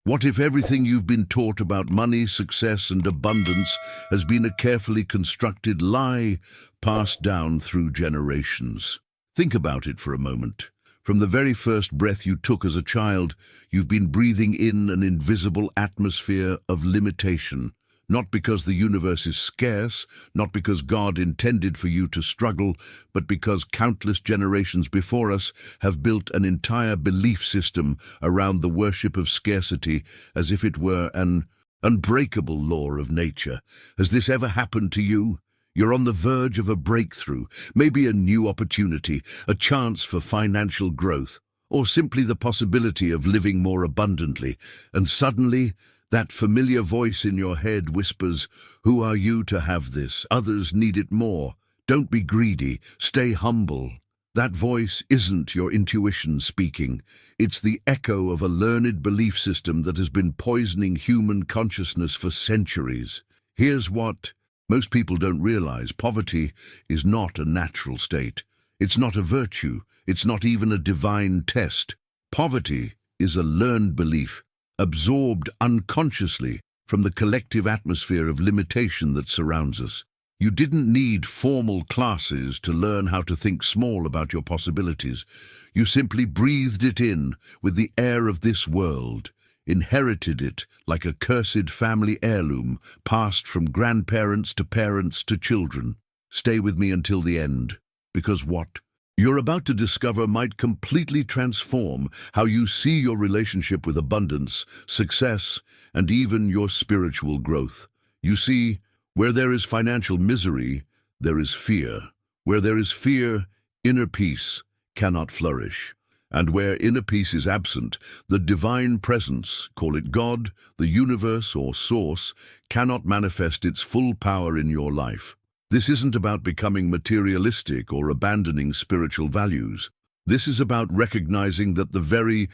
What if everything you've been taught about money, success, and abundance has been a carefully constructed lie passed down through generations? Think about it for a moment. From the very first breath you took as a child, you've been breathing in an invisible atmosphere of limitation. Not because the universe is scarce, not because God intended for you to struggle, but because countless generations before us have built an entire belief system around the worship of scarcity as if it were an unbreakable law of nature. Has this ever happened to you? You're on the verge of a breakthrough, maybe a new opportunity, a chance for financial growth, or simply the possibility of living more abundantly, and suddenly, that familiar voice in your head whispers, "Who are you to have this? Others need it more. Don't be greedy. Stay humble." That voice isn't your intuition speaking. It's the echo of a learned belief system that has been poisoning human consciousness for centuries. Here's what most people don't realize. Poverty is not a natural state. It's not a virtue. It's not even a divine test. Poverty is a learned belief, absorbed unconsciously from the collective atmosphere of limitation that surrounds us. You didn't need formal classes to learn how to think small about your possibilities. You simply breathed it in with the air of this world, inherited it like a cursed family heirloom, passed from grandparents to parents to children. Stay with me until the end, because what you're about to discover might completely transform how you see your relationship with abundance, success, and even your spiritual growth. You see, where there is financial misery, there is fear. Where there is fear, inner peace cannot flourish. And where inner peace is absent, the divine presence, call it God, the universe, or source, cannot manifest its full power in your life. This isn't about becoming materialistic or abandoning spiritual values. This is about recognizing that the very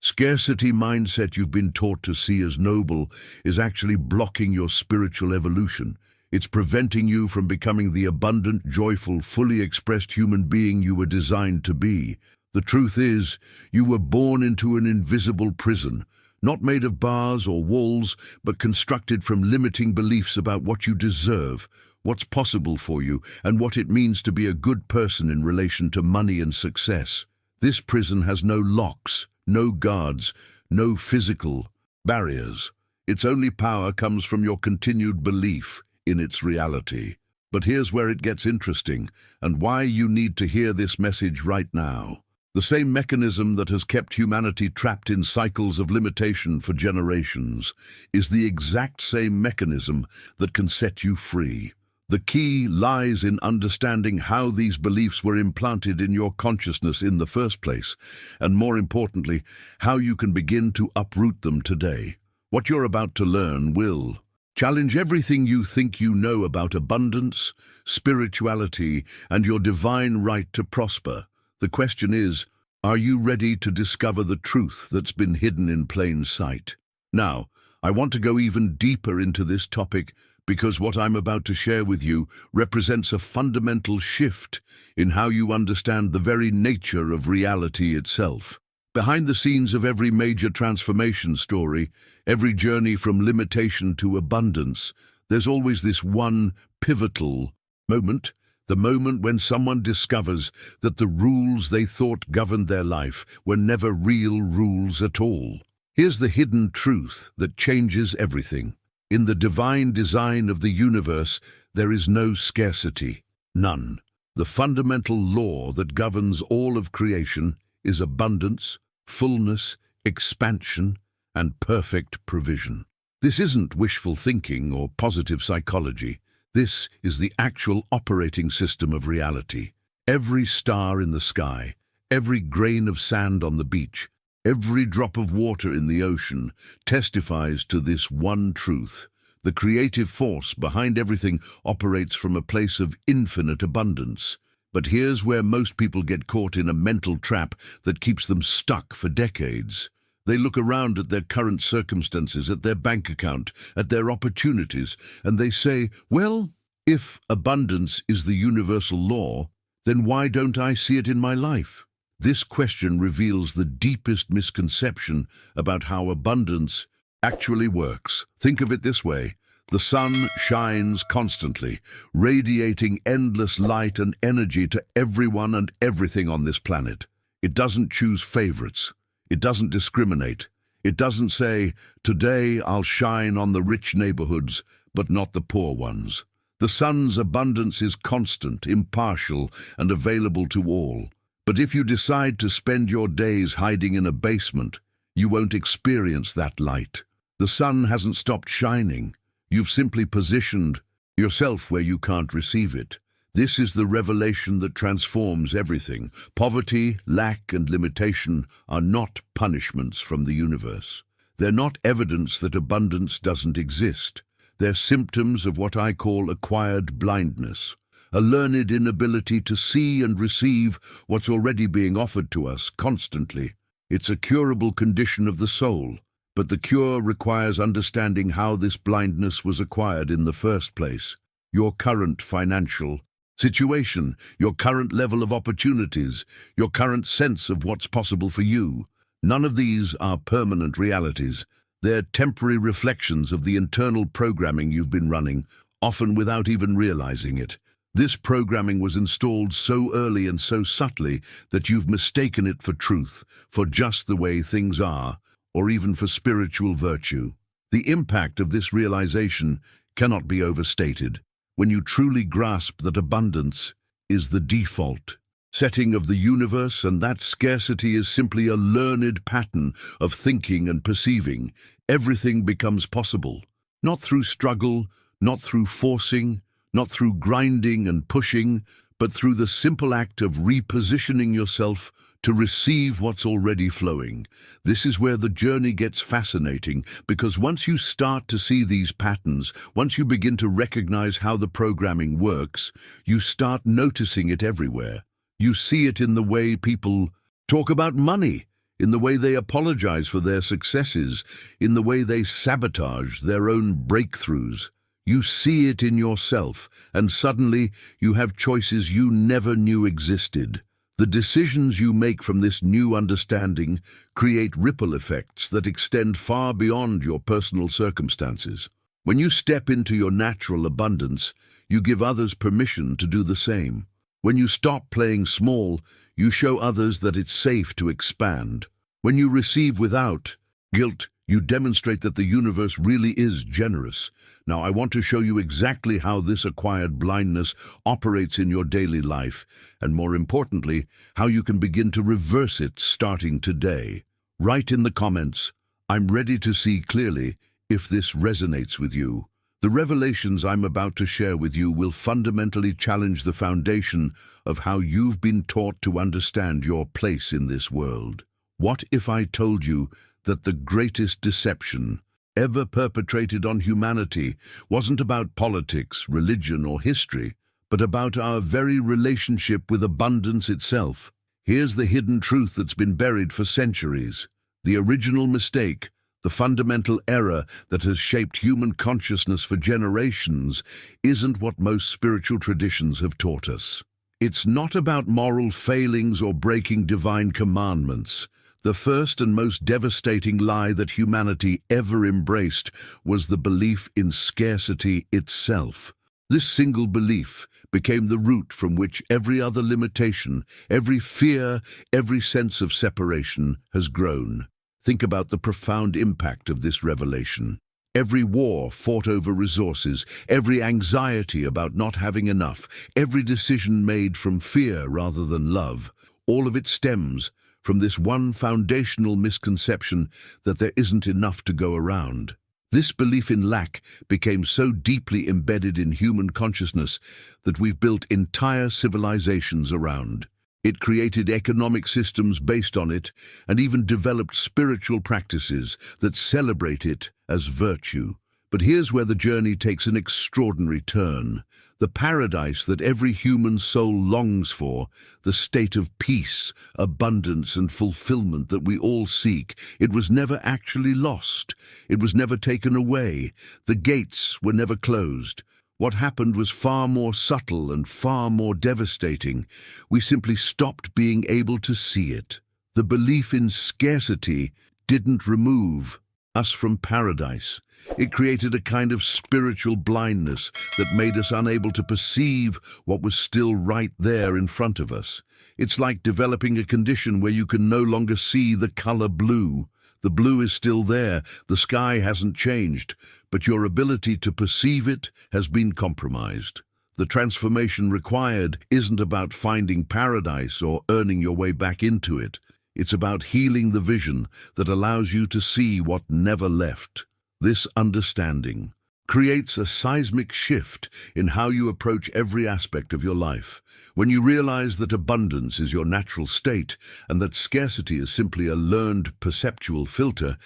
scarcity mindset you've been taught to see as noble is actually blocking your spiritual evolution. It's preventing you from becoming the abundant, joyful, fully expressed human being you were designed to be. The truth is, you were born into an invisible prison, not made of bars or walls, but constructed from limiting beliefs about what you deserve, what's possible for you, and what it means to be a good person in relation to money and success. This prison has no locks, no guards, no physical barriers. Its only power comes from your continued belief in its reality. But here's where it gets interesting, and why you need to hear this message right now. The same mechanism that has kept humanity trapped in cycles of limitation for generations is the exact same mechanism that can set you free. The key lies in understanding how these beliefs were implanted in your consciousness in the first place, and more importantly, how you can begin to uproot them today. What you're about to learn will challenge everything you think you know about abundance, spirituality, and your divine right to prosper. The question is, are you ready to discover the truth that's been hidden in plain sight? Now, I want to go even deeper into this topic because what I'm about to share with you represents a fundamental shift in how you understand the very nature of reality itself. Behind the scenes of every major transformation story, every journey from limitation to abundance, there's always this one pivotal moment, the moment when someone discovers that the rules they thought governed their life were never real rules at all. Here's the hidden truth that changes everything. In the divine design of the universe, there is no scarcity, none. The fundamental law that governs all of creation is abundance, fullness, expansion, and perfect provision. This isn't wishful thinking or positive psychology. This is the actual operating system of reality. Every star in the sky, every grain of sand on the beach, every drop of water in the ocean testifies to this one truth. The creative force behind everything operates from a place of infinite abundance. But here's where most people get caught in a mental trap that keeps them stuck for decades. They look around at their current circumstances, at their bank account, at their opportunities, and they say, well, if abundance is the universal law, then why don't I see it in my life? This question reveals the deepest misconception about how abundance actually works. Think of it this way. The sun shines constantly, radiating endless light and energy to everyone and everything on this planet. It doesn't choose favorites. It doesn't discriminate. It doesn't say, today I'll shine on the rich neighborhoods, but not the poor ones. The sun's abundance is constant, impartial, and available to all. But if you decide to spend your days hiding in a basement, you won't experience that light. The sun hasn't stopped shining. You've simply positioned yourself where you can't receive it. This is the revelation that transforms everything. Poverty, lack, and limitation are not punishments from the universe. They're not evidence that abundance doesn't exist. They're symptoms of what I call acquired blindness, a learned inability to see and receive what's already being offered to us constantly. It's a curable condition of the soul, but the cure requires understanding how this blindness was acquired in the first place. Your current financial situation, your current level of opportunities, your current sense of what's possible for you. None of these are permanent realities. They're temporary reflections of the internal programming you've been running, often without even realizing it. This programming was installed so early and so subtly that you've mistaken it for truth, for just the way things are, or even for spiritual virtue. The impact of this realization cannot be overstated. When you truly grasp that abundance is the default setting of the universe, and that scarcity is simply a learned pattern of thinking and perceiving, everything becomes possible. Not through struggle, not through forcing, not through grinding and pushing, but through the simple act of repositioning yourself to receive what's already flowing. This is where the journey gets fascinating, because once you start to see these patterns, once you begin to recognize how the programming works, you start noticing it everywhere. You see it in the way people talk about money, in the way they apologize for their successes, in the way they sabotage their own breakthroughs. You see it in yourself, and suddenly you have choices you never knew existed. The decisions you make from this new understanding create ripple effects that extend far beyond your personal circumstances. When you step into your natural abundance, you give others permission to do the same. When you stop playing small, you show others that it's safe to expand. When you receive without guilt, you demonstrate that the universe really is generous. Now, I want to show you exactly how this acquired blindness operates in your daily life, and more importantly, how you can begin to reverse it starting today. Write in the comments, "I'm ready to see clearly," if this resonates with you. The revelations I'm about to share with you will fundamentally challenge the foundation of how you've been taught to understand your place in this world. What if I told you that the greatest deception ever perpetrated on humanity wasn't about politics, religion, or history, but about our very relationship with abundance itself? Here's the hidden truth that's been buried for centuries. The original mistake, the fundamental error that has shaped human consciousness for generations, isn't what most spiritual traditions have taught us. It's not about moral failings or breaking divine commandments. The first and most devastating lie that humanity ever embraced was the belief in scarcity itself. This single belief became the root from which every other limitation, every fear, every sense of separation has grown. Think about the profound impact of this revelation. Every war fought over resources, every anxiety about not having enough, every decision made from fear rather than love, all of it stems from this one foundational misconception that there isn't enough to go around. This belief in lack became so deeply embedded in human consciousness that we've built entire civilizations around. It created economic systems based on it, and even developed spiritual practices that celebrate it as virtue. But here's where the journey takes an extraordinary turn. The paradise that every human soul longs for, the state of peace, abundance, and fulfillment that we all seek, it was never actually lost. It was never taken away. The gates were never closed. What happened was far more subtle and far more devastating. We simply stopped being able to see it. The belief in scarcity didn't remove us from paradise. It created a kind of spiritual blindness that made us unable to perceive what was still right there in front of us. It's like developing a condition where you can no longer see the color blue. The blue is still there, the sky hasn't changed, but your ability to perceive it has been compromised. The transformation required isn't about finding paradise or earning your way back into it. It's about healing the vision that allows you to see what never left. This understanding creates a seismic shift in how you approach every aspect of your life. When you realize that abundance is your natural state and that scarcity is simply a learned perceptual filter,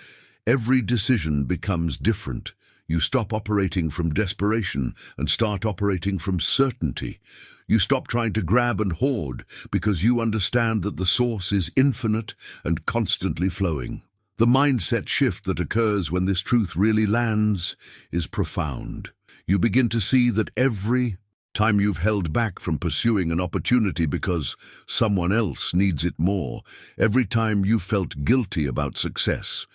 every decision becomes different. You stop operating from desperation and start operating from certainty. You stop trying to grab and hoard because you understand that the source is infinite and constantly flowing. The mindset shift that occurs when this truth really lands is profound. You begin to see that every time you've held back from pursuing an opportunity because someone else needs it more, every time you've felt guilty about success,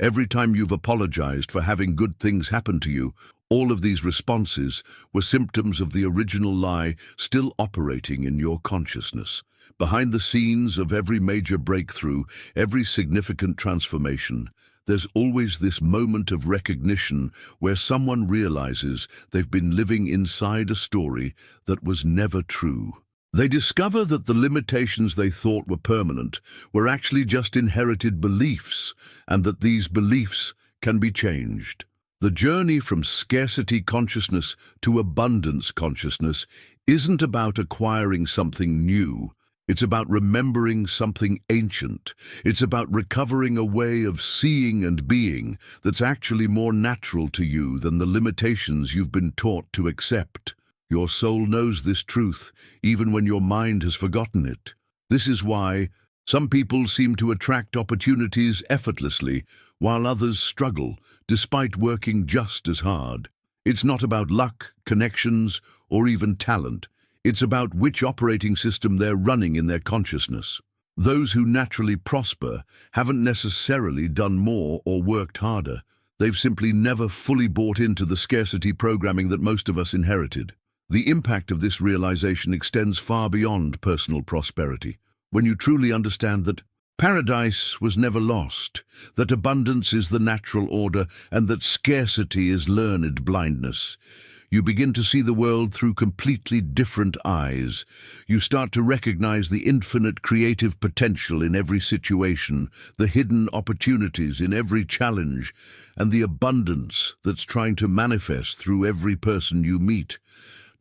every time you've apologized for having good things happen to you, all of these responses were symptoms of the original lie still operating in your consciousness. Behind the scenes of every major breakthrough, every significant transformation, there's always this moment of recognition where someone realizes they've been living inside a story that was never true. They discover that the limitations they thought were permanent were actually just inherited beliefs, and that these beliefs can be changed. The journey from scarcity consciousness to abundance consciousness isn't about acquiring something new. It's about remembering something ancient. It's about recovering a way of seeing and being that's actually more natural to you than the limitations you've been taught to accept. Your soul knows this truth, even when your mind has forgotten it. This is why some people seem to attract opportunities effortlessly, while others struggle, despite working just as hard. It's not about luck, connections, or even talent. It's about which operating system they're running in their consciousness. Those who naturally prosper haven't necessarily done more or worked harder. They've simply never fully bought into the scarcity programming that most of us inherited. The impact of this realization extends far beyond personal prosperity. When you truly understand that paradise was never lost, that abundance is the natural order, and that scarcity is learned blindness, you begin to see the world through completely different eyes. You start to recognize the infinite creative potential in every situation, the hidden opportunities in every challenge, and the abundance that's trying to manifest through every person you meet.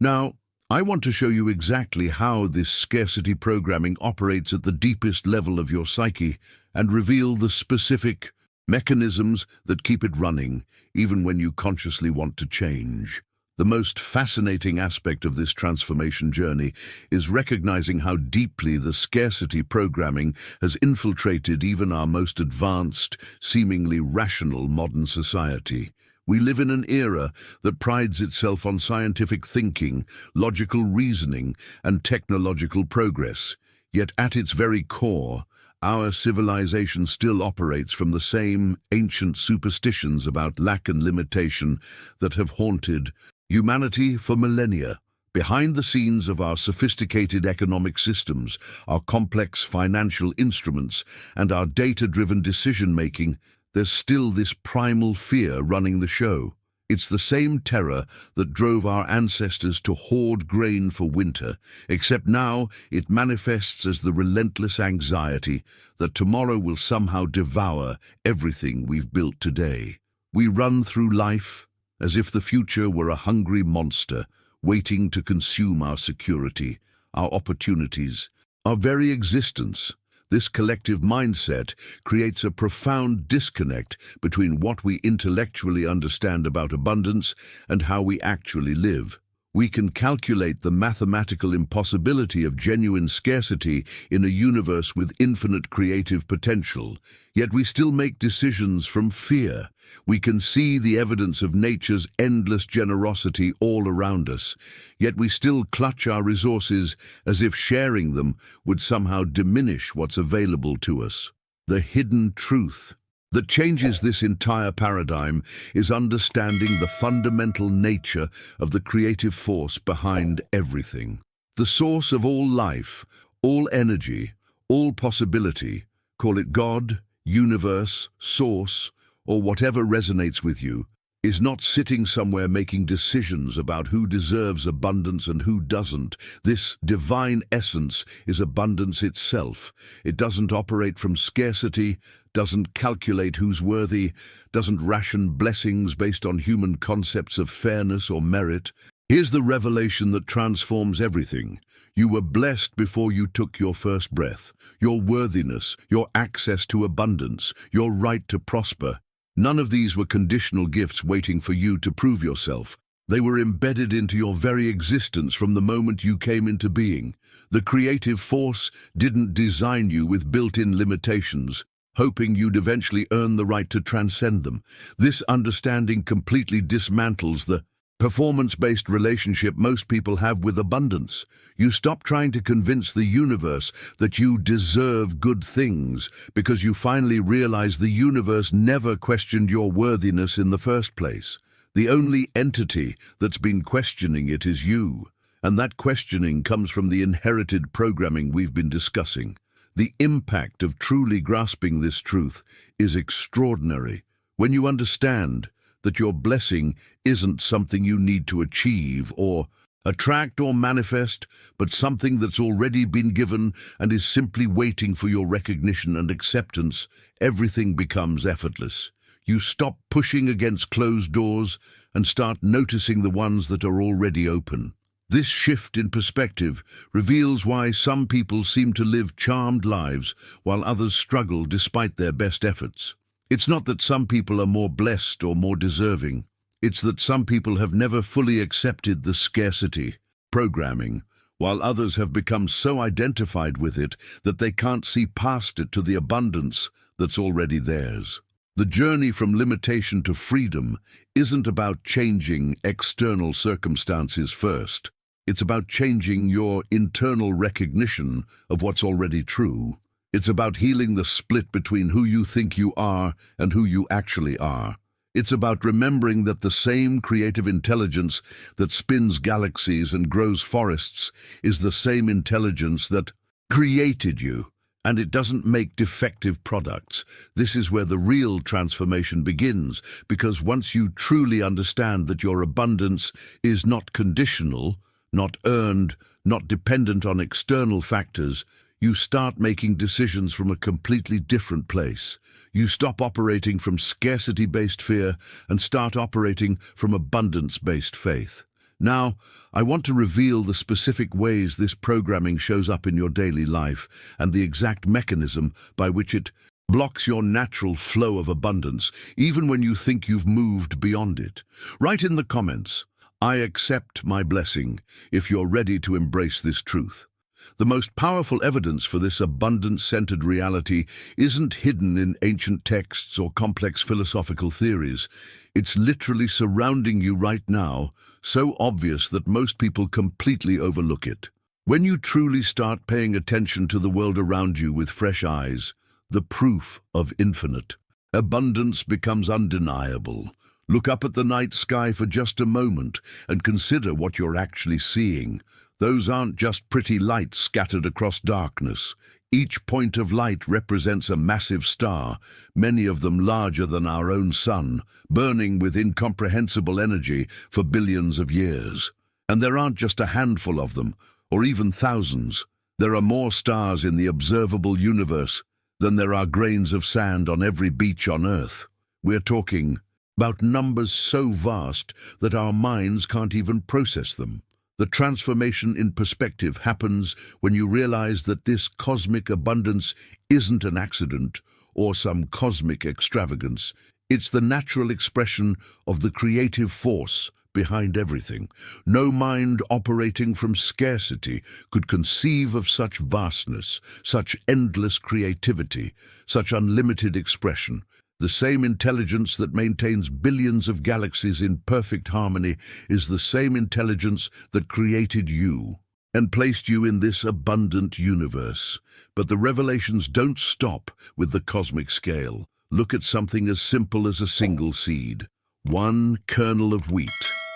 Now, I want to show you exactly how this scarcity programming operates at the deepest level of your psyche and reveal the specific mechanisms that keep it running, even when you consciously want to change. The most fascinating aspect of this transformation journey is recognizing how deeply the scarcity programming has infiltrated even our most advanced, seemingly rational modern society. We live in an era that prides itself on scientific thinking, logical reasoning, and technological progress. Yet at its very core, our civilization still operates from the same ancient superstitions about lack and limitation that have haunted humanity for millennia. Behind the scenes of our sophisticated economic systems, our complex financial instruments, and our data-driven decision-making, there's still this primal fear running the show. It's the same terror that drove our ancestors to hoard grain for winter, except now it manifests as the relentless anxiety that tomorrow will somehow devour everything we've built today. We run through life as if the future were a hungry monster waiting to consume our security, our opportunities, our very existence. This collective mindset creates a profound disconnect between what we intellectually understand about abundance and how we actually live. We can calculate the mathematical impossibility of genuine scarcity in a universe with infinite creative potential, yet we still make decisions from fear. We can see the evidence of nature's endless generosity all around us, yet we still clutch our resources as if sharing them would somehow diminish what's available to us. The hidden truth that changes this entire paradigm is understanding the fundamental nature of the creative force behind everything. The source of all life, all energy, all possibility, call it God, universe, source, or whatever resonates with you, is not sitting somewhere making decisions about who deserves abundance and who doesn't. This divine essence is abundance itself. It doesn't operate from scarcity, doesn't calculate who's worthy, doesn't ration blessings based on human concepts of fairness or merit. Here's the revelation that transforms everything. You were blessed before you took your first breath. Your worthiness, your access to abundance, your right to prosper. None of these were conditional gifts waiting for you to prove yourself. They were embedded into your very existence from the moment you came into being. The creative force didn't design you with built-in limitations, hoping you'd eventually earn the right to transcend them. This understanding completely dismantles the performance-based relationship most people have with abundance. You stop trying to convince the universe that you deserve good things because you finally realize the universe never questioned your worthiness in the first place. The only entity that's been questioning it is you, and that questioning comes from the inherited programming we've been discussing. The impact of truly grasping this truth is extraordinary. When you understand that your blessing isn't something you need to achieve or attract or manifest, but something that's already been given and is simply waiting for your recognition and acceptance, everything becomes effortless. You stop pushing against closed doors and start noticing the ones that are already open. This shift in perspective reveals why some people seem to live charmed lives while others struggle despite their best efforts. It's not that some people are more blessed or more deserving. It's that some people have never fully accepted the scarcity programming, while others have become so identified with it that they can't see past it to the abundance that's already theirs. The journey from limitation to freedom isn't about changing external circumstances first. It's about changing your internal recognition of what's already true. It's about healing the split between who you think you are and who you actually are. It's about remembering that the same creative intelligence that spins galaxies and grows forests is the same intelligence that created you, and it doesn't make defective products. This is where the real transformation begins, because once you truly understand that your abundance is not conditional, not earned, not dependent on external factors, you start making decisions from a completely different place. You stop operating from scarcity-based fear and start operating from abundance-based faith. Now, I want to reveal the specific ways this programming shows up in your daily life and the exact mechanism by which it blocks your natural flow of abundance, even when you think you've moved beyond it. Write in the comments, "I accept my blessing," if you're ready to embrace this truth. The most powerful evidence for this abundance-centered reality isn't hidden in ancient texts or complex philosophical theories. It's literally surrounding you right now, so obvious that most people completely overlook it. When you truly start paying attention to the world around you with fresh eyes, the proof of infinite abundance becomes undeniable. Look up at the night sky for just a moment and consider what you're actually seeing. Those aren't just pretty lights scattered across darkness. Each point of light represents a massive star, many of them larger than our own sun, burning with incomprehensible energy for billions of years. And there aren't just a handful of them, or even thousands. There are more stars in the observable universe than there are grains of sand on every beach on Earth. We're talking about numbers so vast that our minds can't even process them. The transformation in perspective happens when you realize that this cosmic abundance isn't an accident or some cosmic extravagance. It's the natural expression of the creative force behind everything. No mind operating from scarcity could conceive of such vastness, such endless creativity, such unlimited expression. The same intelligence that maintains billions of galaxies in perfect harmony is the same intelligence that created you and placed you in this abundant universe. But the revelations don't stop with the cosmic scale. Look at something as simple as a single seed. One kernel of wheat,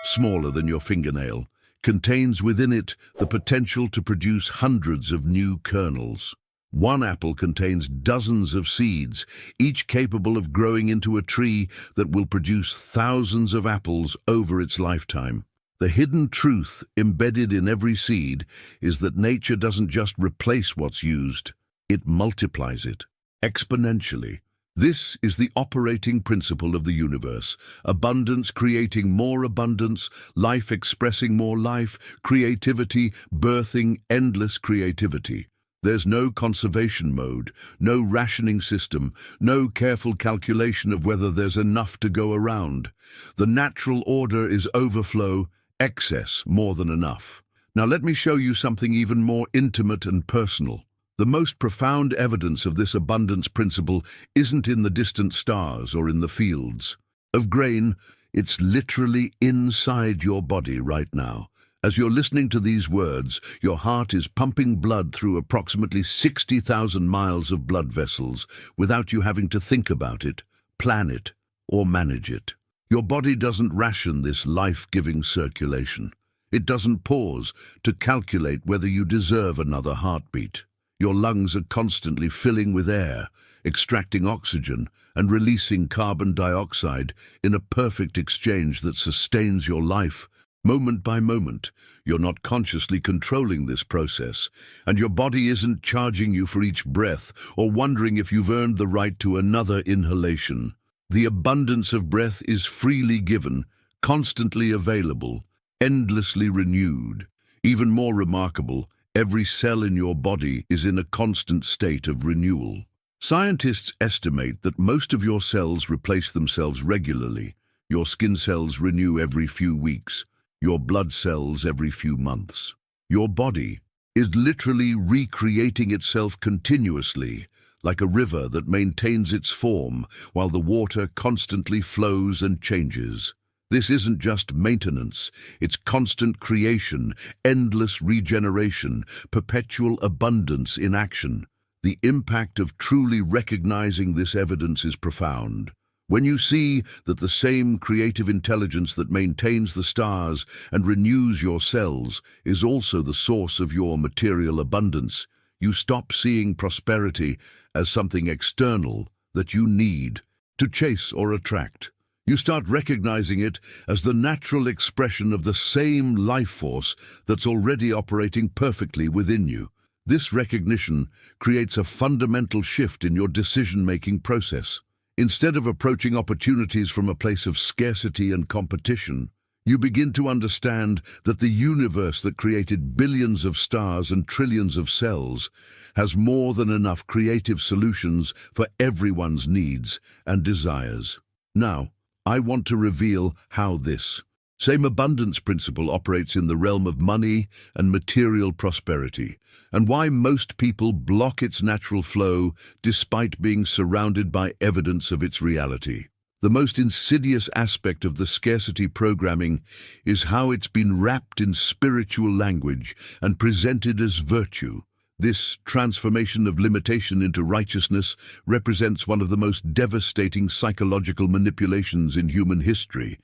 smaller than your fingernail, contains within it the potential to produce hundreds of new kernels. One apple contains dozens of seeds, each capable of growing into a tree that will produce thousands of apples over its lifetime. The hidden truth embedded in every seed is that nature doesn't just replace what's used, it multiplies it exponentially. This is the operating principle of the universe: abundance creating more abundance, life expressing more life, creativity birthing endless creativity. There's no conservation mode, no rationing system, no careful calculation of whether there's enough to go around. The natural order is overflow, excess, more than enough. Now let me show you something even more intimate and personal. The most profound evidence of this abundance principle isn't in the distant stars or in the fields of grain. It's literally inside your body right now. As you're listening to these words, your heart is pumping blood through approximately 60,000 miles of blood vessels without you having to think about it, plan it, or manage it. Your body doesn't ration this life-giving circulation. It doesn't pause to calculate whether you deserve another heartbeat. Your lungs are constantly filling with air, extracting oxygen and releasing carbon dioxide in a perfect exchange that sustains your life. Moment by moment, you're not consciously controlling this process, and your body isn't charging you for each breath or wondering if you've earned the right to another inhalation. The abundance of breath is freely given, constantly available, endlessly renewed. Even more remarkable, every cell in your body is in a constant state of renewal. Scientists estimate that most of your cells replace themselves regularly. Your skin cells renew every few weeks. Your blood cells every few months. Your body is literally recreating itself continuously, like a river that maintains its form while the water constantly flows and changes. This isn't just maintenance, it's constant creation, endless regeneration, perpetual abundance in action. The impact of truly recognizing this evidence is profound. When you see that the same creative intelligence that maintains the stars and renews your cells is also the source of your material abundance, you stop seeing prosperity as something external that you need to chase or attract. You start recognizing it as the natural expression of the same life force that's already operating perfectly within you. This recognition creates a fundamental shift in your decision-making process. Instead of approaching opportunities from a place of scarcity and competition, you begin to understand that the universe that created billions of stars and trillions of cells has more than enough creative solutions for everyone's needs and desires. Now, I want to reveal how this same abundance principle operates in the realm of money and material prosperity, and why most people block its natural flow despite being surrounded by evidence of its reality. The most insidious aspect of the scarcity programming is how it's been wrapped in spiritual language and presented as virtue. This transformation of limitation into righteousness represents one of the most devastating psychological manipulations in human history,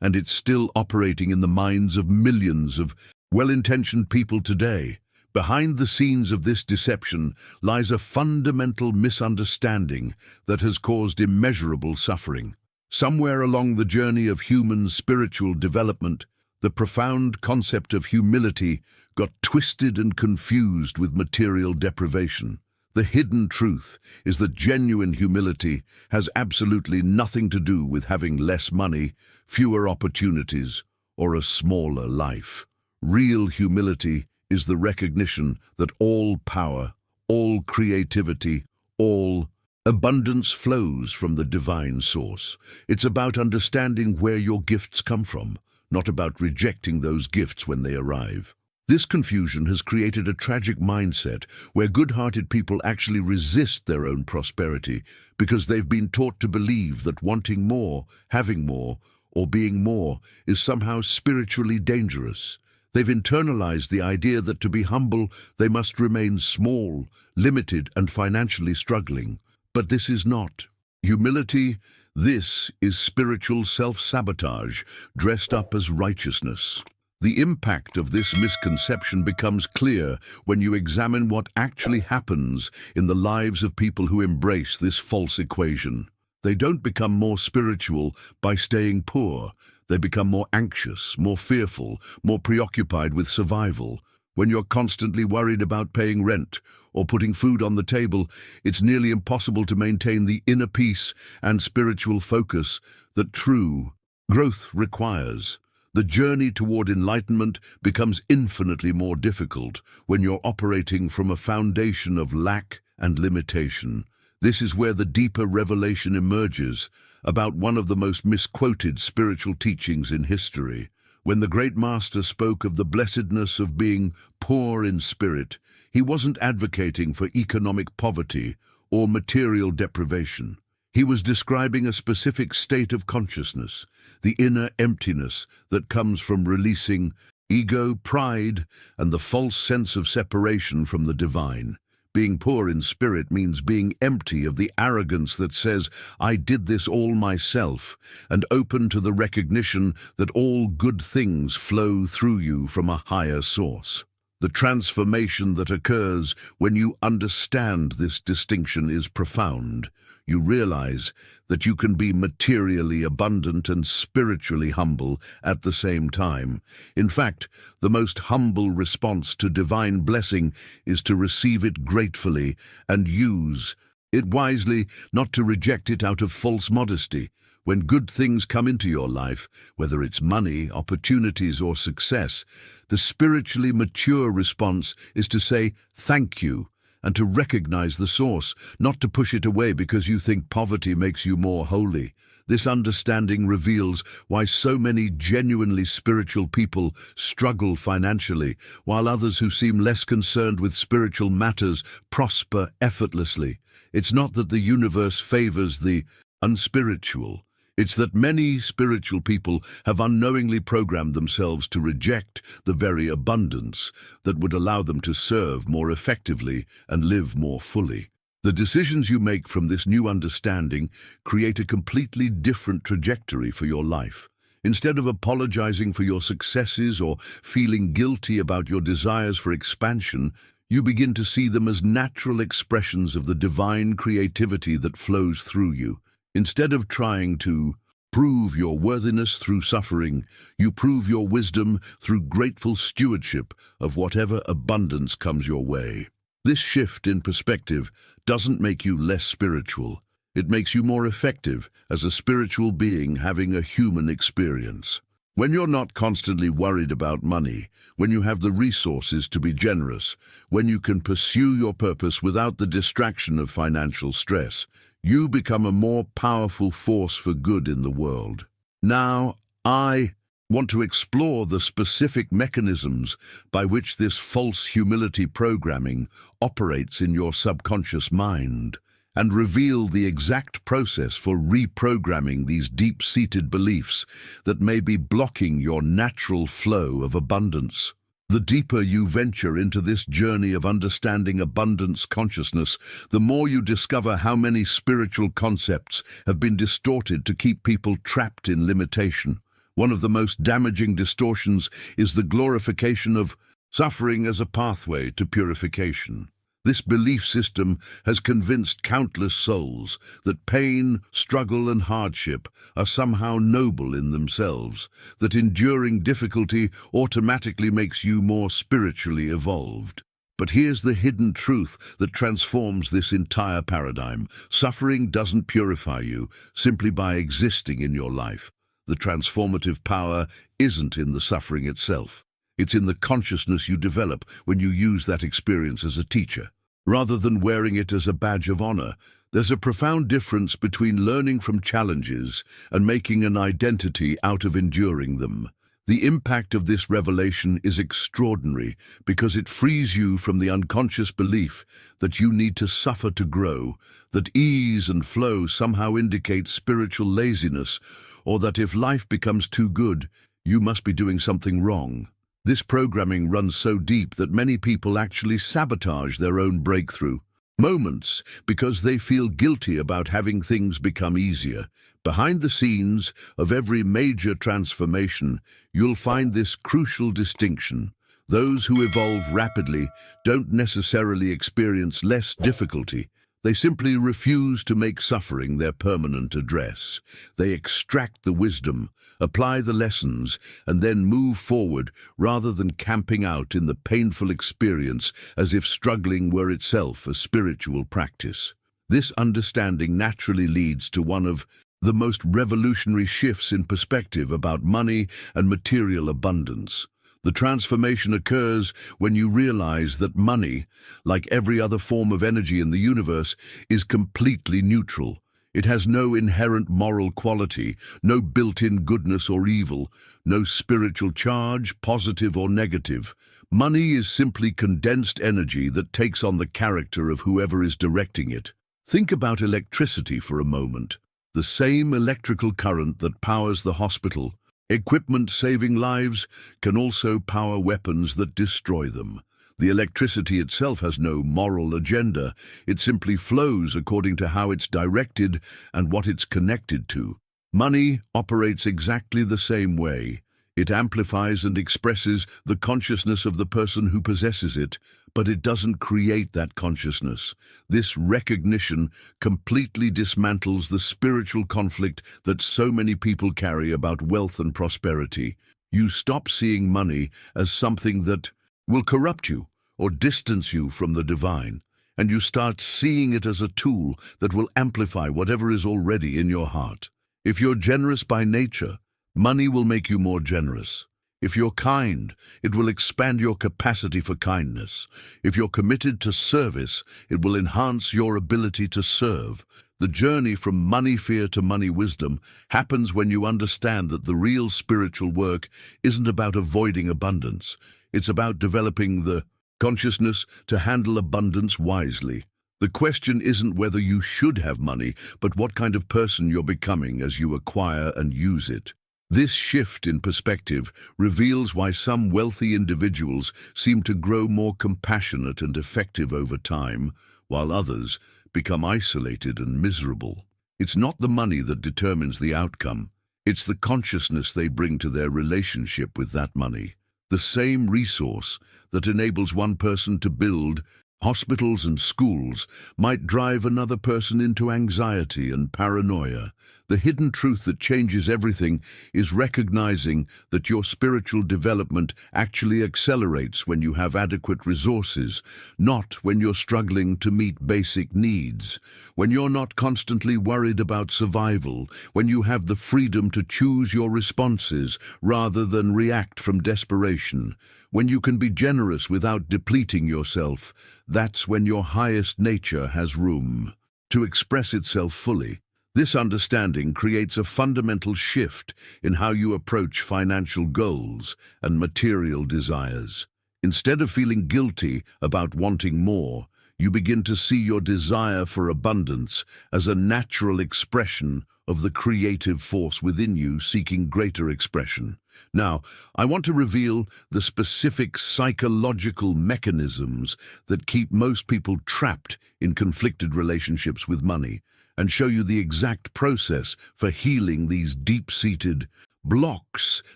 and it's still operating in the minds of millions of well-intentioned people today. Behind the scenes of this deception lies a fundamental misunderstanding that has caused immeasurable suffering. Somewhere along the journey of human spiritual development, the profound concept of humility got twisted and confused with material deprivation. The hidden truth is that genuine humility has absolutely nothing to do with having less money, fewer opportunities, or a smaller life. Real humility is the recognition that all power, all creativity, all abundance flows from the divine source. It's about understanding where your gifts come from, not about rejecting those gifts when they arrive. This confusion has created a tragic mindset where good-hearted people actually resist their own prosperity because they've been taught to believe that wanting more, having more, or being more is somehow spiritually dangerous. They've internalized the idea that to be humble, they must remain small, limited, and financially struggling. But this is not Humility, this is spiritual self-sabotage dressed up as righteousness. The impact of this misconception becomes clear when you examine what actually happens in the lives of people who embrace this false equation. They don't become more spiritual by staying poor. They become more anxious, more fearful, more preoccupied with survival. When you're constantly worried about paying rent or putting food on the table, it's nearly impossible to maintain the inner peace and spiritual focus that true growth requires. The journey toward enlightenment becomes infinitely more difficult when you're operating from a foundation of lack and limitation. This is where the deeper revelation emerges about one of the most misquoted spiritual teachings in history. When the great master spoke of the blessedness of being poor in spirit, he wasn't advocating for economic poverty or material deprivation. He was describing a specific state of consciousness, the inner emptiness that comes from releasing ego, pride, and the false sense of separation from the divine. Being poor in spirit means being empty of the arrogance that says, "I did this all myself," and open to the recognition that all good things flow through you from a higher source. The transformation that occurs when you understand this distinction is profound. You realize that you can be materially abundant and spiritually humble at the same time. In fact, the most humble response to divine blessing is to receive it gratefully and use it wisely, not to reject it out of false modesty. When good things come into your life, whether it's money, opportunities, or success, the spiritually mature response is to say thank you and to recognize the source, not to push it away because you think poverty makes you more holy. This understanding reveals why so many genuinely spiritual people struggle financially, while others who seem less concerned with spiritual matters prosper effortlessly. It's not that the universe favors the unspiritual. It's that many spiritual people have unknowingly programmed themselves to reject the very abundance that would allow them to serve more effectively and live more fully. The decisions you make from this new understanding create a completely different trajectory for your life. Instead of apologizing for your successes or feeling guilty about your desires for expansion, you begin to see them as natural expressions of the divine creativity that flows through you. Instead of trying to prove your worthiness through suffering, you prove your wisdom through grateful stewardship of whatever abundance comes your way. This shift in perspective doesn't make you less spiritual. It makes you more effective as a spiritual being having a human experience. When you're not constantly worried about money, when you have the resources to be generous, when you can pursue your purpose without the distraction of financial stress, you become a more powerful force for good in the world. Now, I want to explore the specific mechanisms by which this false humility programming operates in your subconscious mind, and reveal the exact process for reprogramming these deep-seated beliefs that may be blocking your natural flow of abundance. The deeper you venture into this journey of understanding abundance consciousness, the more you discover how many spiritual concepts have been distorted to keep people trapped in limitation. One of the most damaging distortions is the glorification of suffering as a pathway to purification. This belief system has convinced countless souls that pain, struggle, and hardship are somehow noble in themselves, that enduring difficulty automatically makes you more spiritually evolved. But here's the hidden truth that transforms this entire paradigm. Suffering doesn't purify you simply by existing in your life. The transformative power isn't in the suffering itself. It's in the consciousness you develop when you use that experience as a teacher. Rather than wearing it as a badge of honor, there's a profound difference between learning from challenges and making an identity out of enduring them. The impact of this revelation is extraordinary because it frees you from the unconscious belief that you need to suffer to grow, that ease and flow somehow indicate spiritual laziness, or that if life becomes too good, you must be doing something wrong. This programming runs so deep that many people actually sabotage their own breakthrough. moments because they feel guilty about having things become easier. Behind the scenes of every major transformation, you'll find this crucial distinction. Those who evolve rapidly don't necessarily experience less difficulty. They simply refuse to make suffering their permanent address. They extract the wisdom, apply the lessons, and then move forward rather than camping out in the painful experience as if struggling were itself a spiritual practice. This understanding naturally leads to one of the most revolutionary shifts in perspective about money and material abundance. The transformation occurs when you realize that money, like every other form of energy in the universe, is completely neutral. It has no inherent moral quality, no built-in goodness or evil, no spiritual charge, positive or negative. Money is simply condensed energy that takes on the character of whoever is directing it. Think about electricity for a moment. The same electrical current that powers the hospital, equipment saving lives, can also power weapons that destroy them. The electricity itself has no moral agenda. It simply flows according to how it's directed and what it's connected to. Money operates exactly the same way. It amplifies and expresses the consciousness of the person who possesses it, but it doesn't create that consciousness. This recognition completely dismantles the spiritual conflict that so many people carry about wealth and prosperity. You stop seeing money as something that will corrupt you or distance you from the divine, and you start seeing it as a tool that will amplify whatever is already in your heart. If you're generous by nature, money will make you more generous. If you're kind, it will expand your capacity for kindness. If you're committed to service, it will enhance your ability to serve. The journey from money fear to money wisdom happens when you understand that the real spiritual work isn't about avoiding abundance. It's about developing the consciousness to handle abundance wisely. The question isn't whether you should have money, but what kind of person you're becoming as you acquire and use it. This shift in perspective reveals why some wealthy individuals seem to grow more compassionate and effective over time, while others become isolated and miserable. It's not the money that determines the outcome. It's the consciousness they bring to their relationship with that money. The same resource that enables one person to build hospitals and schools might drive another person into anxiety and paranoia. The hidden truth that changes everything is recognizing that your spiritual development actually accelerates when you have adequate resources, not when you're struggling to meet basic needs, when you're not constantly worried about survival, when you have the freedom to choose your responses rather than react from desperation, when you can be generous without depleting yourself. That's when your highest nature has room to express itself fully. This understanding creates a fundamental shift in how you approach financial goals and material desires. Instead of feeling guilty about wanting more, you begin to see your desire for abundance as a natural expression of the creative force within you seeking greater expression. Now, I want to reveal the specific psychological mechanisms that keep most people trapped in conflicted relationships with money, and show you the exact process for healing these deep-seated blocks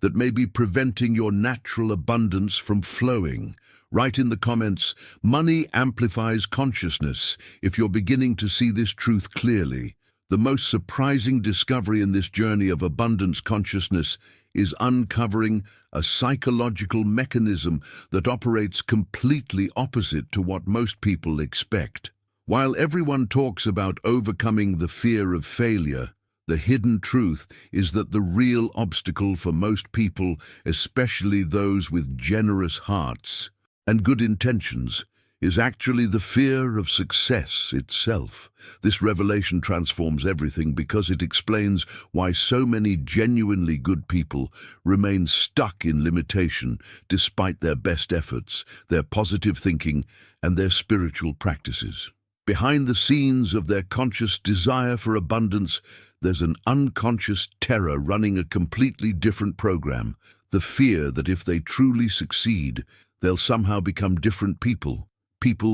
that may be preventing your natural abundance from flowing. Write in the comments, "Money amplifies consciousness," if you're beginning to see this truth clearly. The most surprising discovery in this journey of abundance consciousness is uncovering a psychological mechanism that operates completely opposite to what most people expect. While everyone talks about overcoming the fear of failure, the hidden truth is that the real obstacle for most people, especially those with generous hearts and good intentions, is actually the fear of success itself. This revelation transforms everything because it explains why so many genuinely good people remain stuck in limitation despite their best efforts, their positive thinking, and their spiritual practices. Behind the scenes of their conscious desire for abundance, there's an unconscious terror running a completely different program, the fear that if they truly succeed, they'll somehow become different people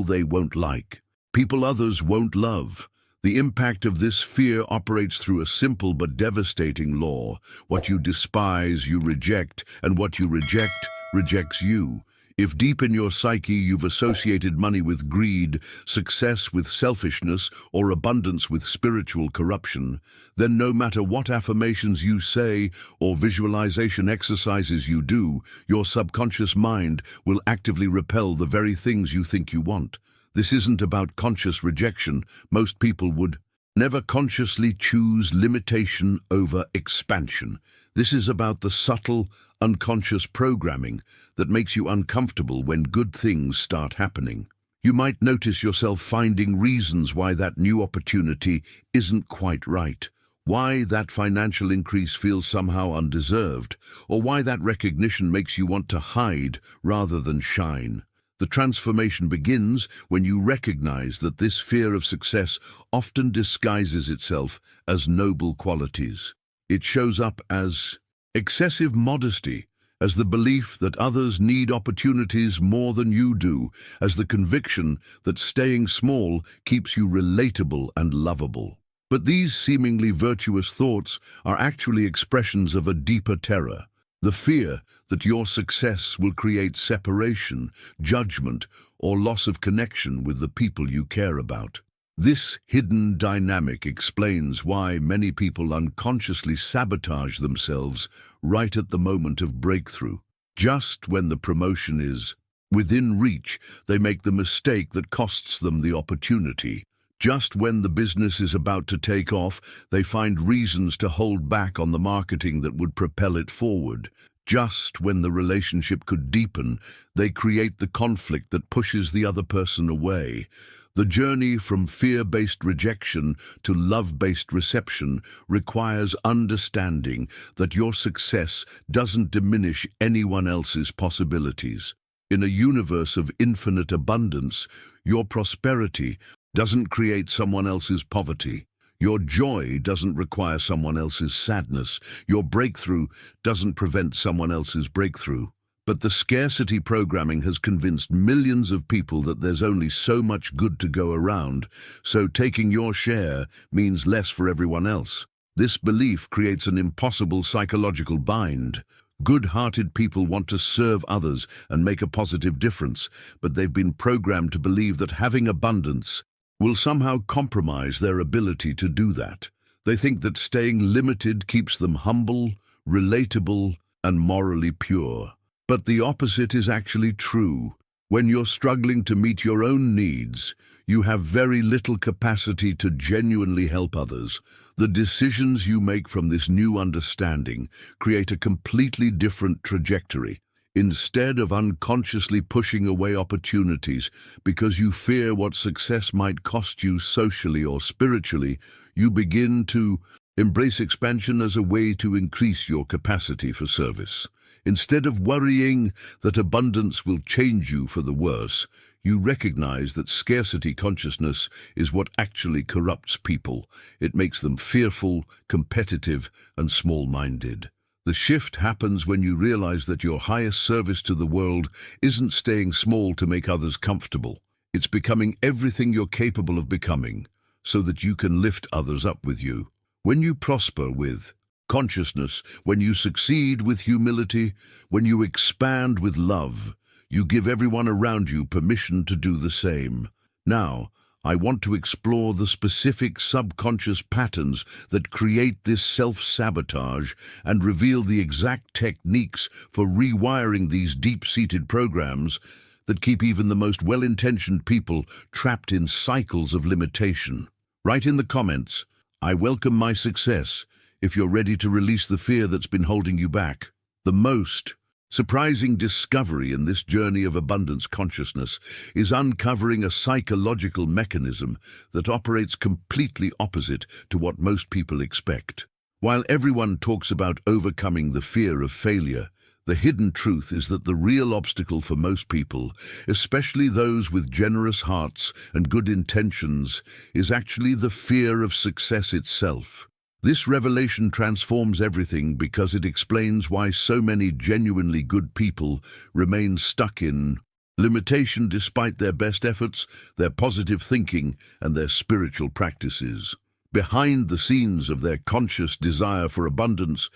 they won't like. people others won't love. The impact of this fear operates through a simple but devastating law. What you despise, you reject, and what you reject, rejects you. If deep in your psyche you've associated money with greed, success with selfishness, or abundance with spiritual corruption, then no matter what affirmations you say or visualization exercises you do, your subconscious mind will actively repel the very things you think you want. This isn't about conscious rejection. Most people would never consciously choose limitation over expansion. This is about the subtle, unconscious programming that makes you uncomfortable when good things start happening. You might notice yourself finding reasons why that new opportunity isn't quite right, why that financial increase feels somehow undeserved, or why that recognition makes you want to hide rather than shine. The transformation begins when you recognize that this fear of success often disguises itself as noble qualities. It shows up as excessive modesty, as the belief that others need opportunities more than you do, as the conviction that staying small keeps you relatable and lovable. But these seemingly virtuous thoughts are actually expressions of a deeper terror. The fear that your success will create separation, judgment, or loss of connection with the people you care about. This hidden dynamic explains why many people unconsciously sabotage themselves right at the moment of breakthrough. Just when the promotion is within reach, they make the mistake that costs them the opportunity. Just when the business is about to take off, they find reasons to hold back on the marketing that would propel it forward. Just when the relationship could deepen, they create the conflict that pushes the other person away. The journey from fear-based rejection to love-based reception requires understanding that your success doesn't diminish anyone else's possibilities. In a universe of infinite abundance, your prosperity doesn't create someone else's poverty. Your joy doesn't require someone else's sadness. Your breakthrough doesn't prevent someone else's breakthrough. But the scarcity programming has convinced millions of people that there's only so much good to go around, so taking your share means less for everyone else. This belief creates an impossible psychological bind. Good-hearted people want to serve others and make a positive difference, but they've been programmed to believe that having abundance will somehow compromise their ability to do that. They think that staying limited keeps them humble, relatable, and morally pure. But the opposite is actually true. When you're struggling to meet your own needs, you have very little capacity to genuinely help others. The decisions you make from this new understanding create a completely different trajectory. Instead of unconsciously pushing away opportunities because you fear what success might cost you socially or spiritually, you begin to embrace expansion as a way to increase your capacity for service. Instead of worrying that abundance will change you for the worse, you recognize that scarcity consciousness is what actually corrupts people. It makes them fearful, competitive, and small-minded. The shift happens when you realize that your highest service to the world isn't staying small to make others comfortable. It's becoming everything you're capable of becoming, so that you can lift others up with you. When you prosper with consciousness, when you succeed with humility, when you expand with love, you give everyone around you permission to do the same. Now, I want to explore the specific subconscious patterns that create this self-sabotage and reveal the exact techniques for rewiring these deep-seated programs that keep even the most well-intentioned people trapped in cycles of limitation. Write in the comments, "I welcome my success," if you're ready to release the fear that's been holding you back. The most surprising discovery in this journey of abundance consciousness is uncovering a psychological mechanism that operates completely opposite to what most people expect. While everyone talks about overcoming the fear of failure, the hidden truth is that the real obstacle for most people, especially those with generous hearts and good intentions, is actually the fear of success itself. This revelation transforms everything because it explains why so many genuinely good people remain stuck in limitation despite their best efforts, their positive thinking, and their spiritual practices. Behind the scenes of their conscious desire for abundance,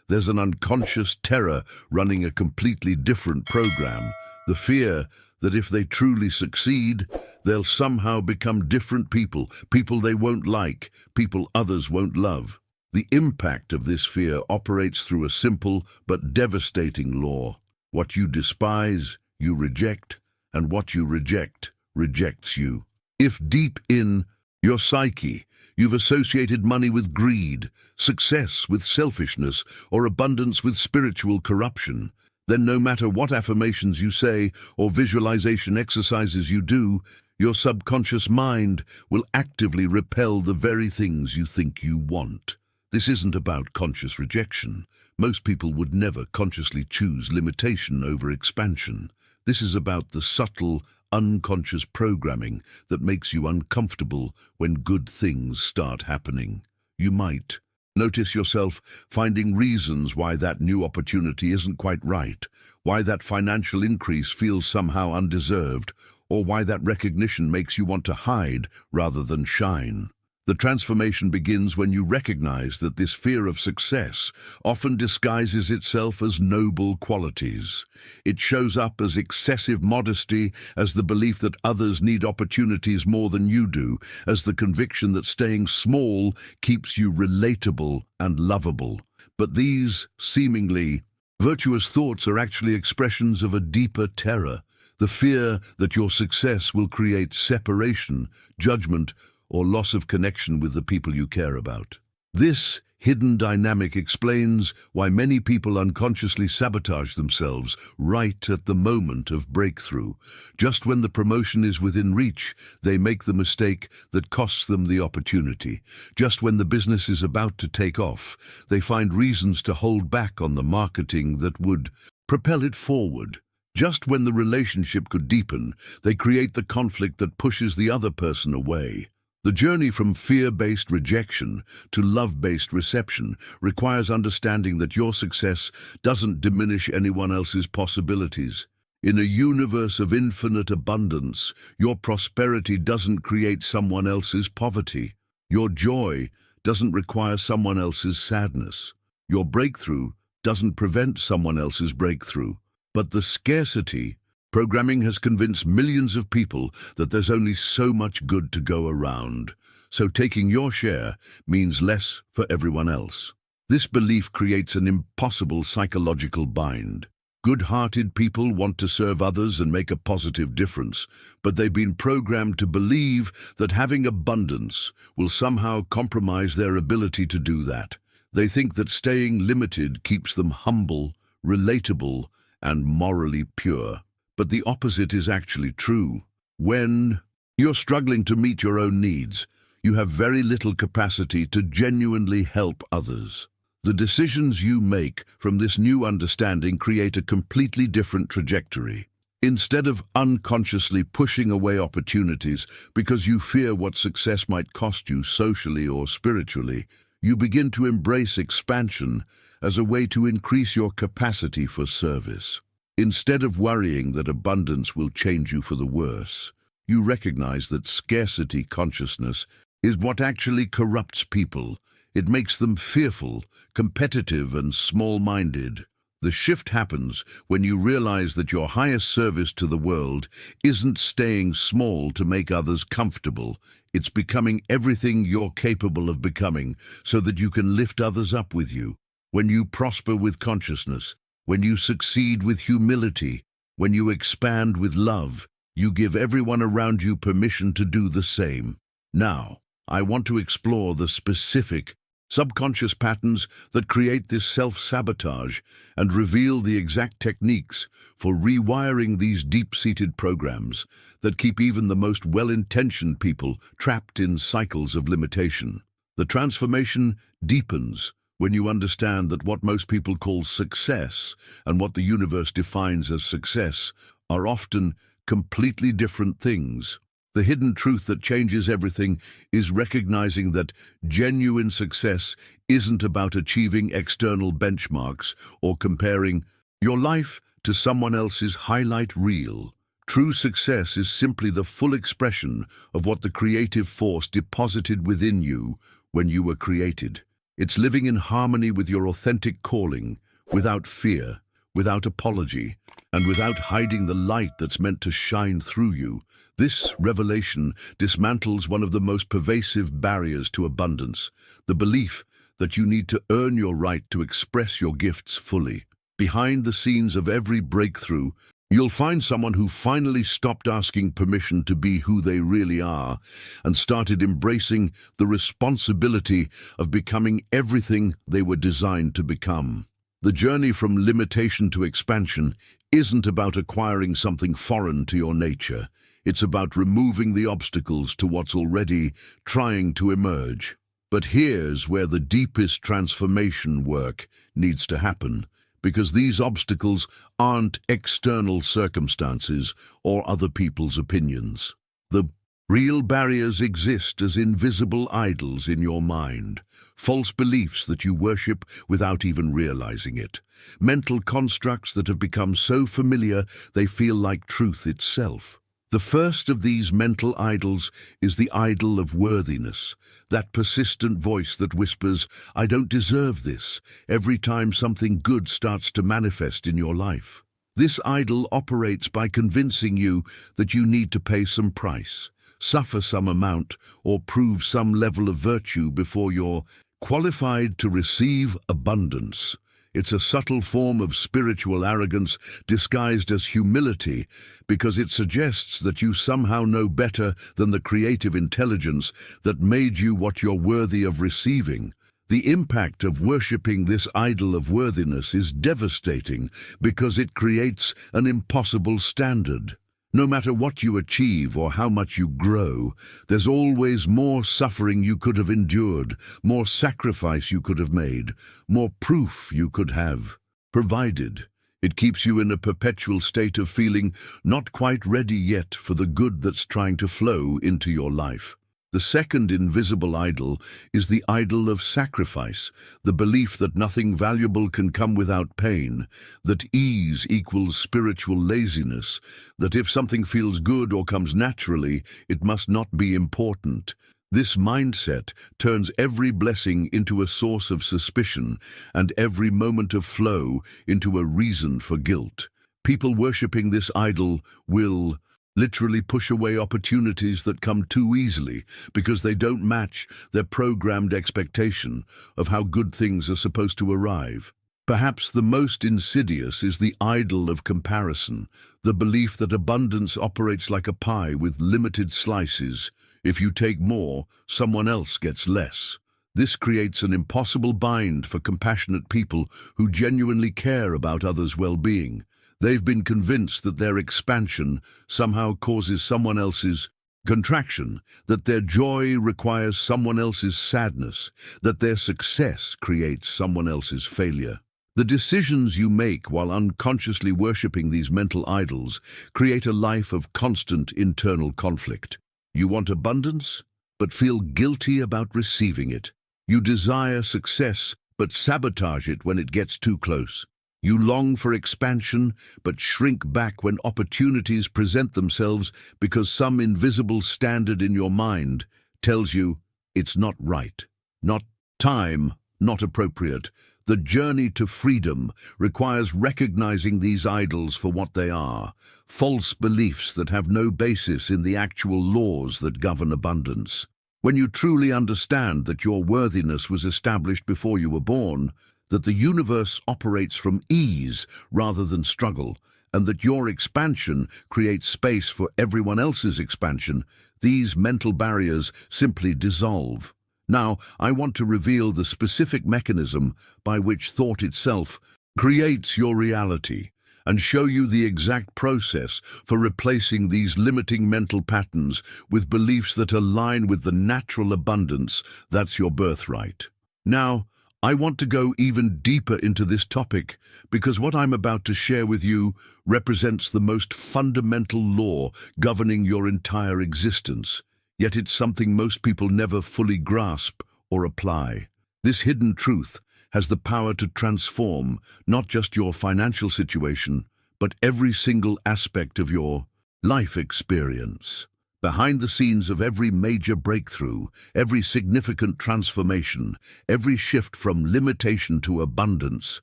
there's an unconscious terror running a completely different program, the fear that if they truly succeed, they'll somehow become different people, people they won't like, people others won't love. The impact of this fear operates through a simple but devastating law. What you despise, you reject, and what you reject, rejects you. If deep in your psyche, you've associated money with greed, success with selfishness, or abundance with spiritual corruption, then no matter what affirmations you say or visualization exercises you do, your subconscious mind will actively repel the very things you think you want. This isn't about conscious rejection. Most people would never consciously choose limitation over expansion. This is about the subtle, unconscious programming that makes you uncomfortable when good things start happening. You might notice yourself finding reasons why that new opportunity isn't quite right, why that financial increase feels somehow undeserved, or why that recognition makes you want to hide rather than shine. The transformation begins when you recognize that this fear of success often disguises itself as noble qualities. It shows up as excessive modesty, as the belief that others need opportunities more than you do, as the conviction that staying small keeps you relatable and lovable. But these seemingly virtuous thoughts are actually expressions of a deeper terror, the fear that your success will create separation, judgment, or loss of connection with the people you care about. This hidden dynamic explains why many people unconsciously sabotage themselves right at the moment of breakthrough. Just when the promotion is within reach, they make the mistake that costs them the opportunity. Just when the business is about to take off, they find reasons to hold back on the marketing that would propel it forward. Just when the relationship could deepen, they create the conflict that pushes the other person away. The journey from fear-based rejection to love-based reception requires understanding that your success doesn't diminish anyone else's possibilities. In a universe of infinite abundance, your prosperity doesn't create someone else's poverty. Your joy doesn't require someone else's sadness. Your breakthrough doesn't prevent someone else's breakthrough. But the scarcity programming has convinced millions of people that there's only so much good to go around, so taking your share means less for everyone else. This belief creates an impossible psychological bind. Good-hearted people want to serve others and make a positive difference, but they've been programmed to believe that having abundance will somehow compromise their ability to do that. They think that staying limited keeps them humble, relatable, and morally pure. But the opposite is actually true. When you're struggling to meet your own needs, you have very little capacity to genuinely help others. The decisions you make from this new understanding create a completely different trajectory. Instead of unconsciously pushing away opportunities because you fear what success might cost you socially or spiritually, you begin to embrace expansion as a way to increase your capacity for service. Instead of worrying that abundance will change you for the worse, you recognize that scarcity consciousness is what actually corrupts people. It makes them fearful, competitive, and small-minded. The shift happens when you realize that your highest service to the world isn't staying small to make others comfortable. It's becoming everything you're capable of becoming so that you can lift others up with you. When you prosper with consciousness, when you succeed with humility, when you expand with love, you give everyone around you permission to do the same. Now, I want to explore the specific, subconscious patterns that create this self-sabotage and reveal the exact techniques for rewiring these deep-seated programs that keep even the most well-intentioned people trapped in cycles of limitation. The transformation deepens when you understand that what most people call success and what the universe defines as success are often completely different things. The hidden truth that changes everything is recognizing that genuine success isn't about achieving external benchmarks or comparing your life to someone else's highlight reel. True success is simply the full expression of what the creative force deposited within you when you were created. It's living in harmony with your authentic calling, without fear, without apology, and without hiding the light that's meant to shine through you. This revelation dismantles one of the most pervasive barriers to abundance, the belief that you need to earn your right to express your gifts fully. Behind the scenes of every breakthrough, you'll find someone who finally stopped asking permission to be who they really are and started embracing the responsibility of becoming everything they were designed to become. The journey from limitation to expansion isn't about acquiring something foreign to your nature. It's about removing the obstacles to what's already trying to emerge. But here's where the deepest transformation work needs to happen, because these obstacles aren't external circumstances or other people's opinions. The real barriers exist as invisible idols in your mind, false beliefs that you worship without even realizing it, mental constructs that have become so familiar they feel like truth itself. The first of these mental idols is the idol of worthiness, that persistent voice that whispers, "I don't deserve this," every time something good starts to manifest in your life. This idol operates by convincing you that you need to pay some price, suffer some amount, or prove some level of virtue before you're qualified to receive abundance. It's a subtle form of spiritual arrogance disguised as humility because it suggests that you somehow know better than the creative intelligence that made you what you're worthy of receiving. The impact of worshipping this idol of worthiness is devastating because it creates an impossible standard. No matter what you achieve or how much you grow, there's always more suffering you could have endured, more sacrifice you could have made, more proof you could have provided. It keeps you in a perpetual state of feeling not quite ready yet for the good that's trying to flow into your life. The second invisible idol is the idol of sacrifice, the belief that nothing valuable can come without pain, that ease equals spiritual laziness, that if something feels good or comes naturally, it must not be important. This mindset turns every blessing into a source of suspicion and every moment of flow into a reason for guilt. People worshipping this idol will literally push away opportunities that come too easily because they don't match their programmed expectation of how good things are supposed to arrive. Perhaps the most insidious is the idol of comparison, the belief that abundance operates like a pie with limited slices. If you take more, someone else gets less. This creates an impossible bind for compassionate people who genuinely care about others' well-being. They've been convinced that their expansion somehow causes someone else's contraction, that their joy requires someone else's sadness, that their success creates someone else's failure. The decisions you make while unconsciously worshipping these mental idols create a life of constant internal conflict. You want abundance, but feel guilty about receiving it. You desire success, but sabotage it when it gets too close. You long for expansion, but shrink back when opportunities present themselves because some invisible standard in your mind tells you it's not right, not time, not appropriate. The journey to freedom requires recognizing these idols for what they are, false beliefs that have no basis in the actual laws that govern abundance. When you truly understand that your worthiness was established before you were born, that the universe operates from ease rather than struggle, and that your expansion creates space for everyone else's expansion, these mental barriers simply dissolve. Now, I want to reveal the specific mechanism by which thought itself creates your reality, and show you the exact process for replacing these limiting mental patterns with beliefs that align with the natural abundance that's your birthright. Now, I want to go even deeper into this topic because what I'm about to share with you represents the most fundamental law governing your entire existence, yet it's something most people never fully grasp or apply. This hidden truth has the power to transform not just your financial situation, but every single aspect of your Life experience. Behind the scenes of every major breakthrough, every significant transformation, every shift from limitation to abundance,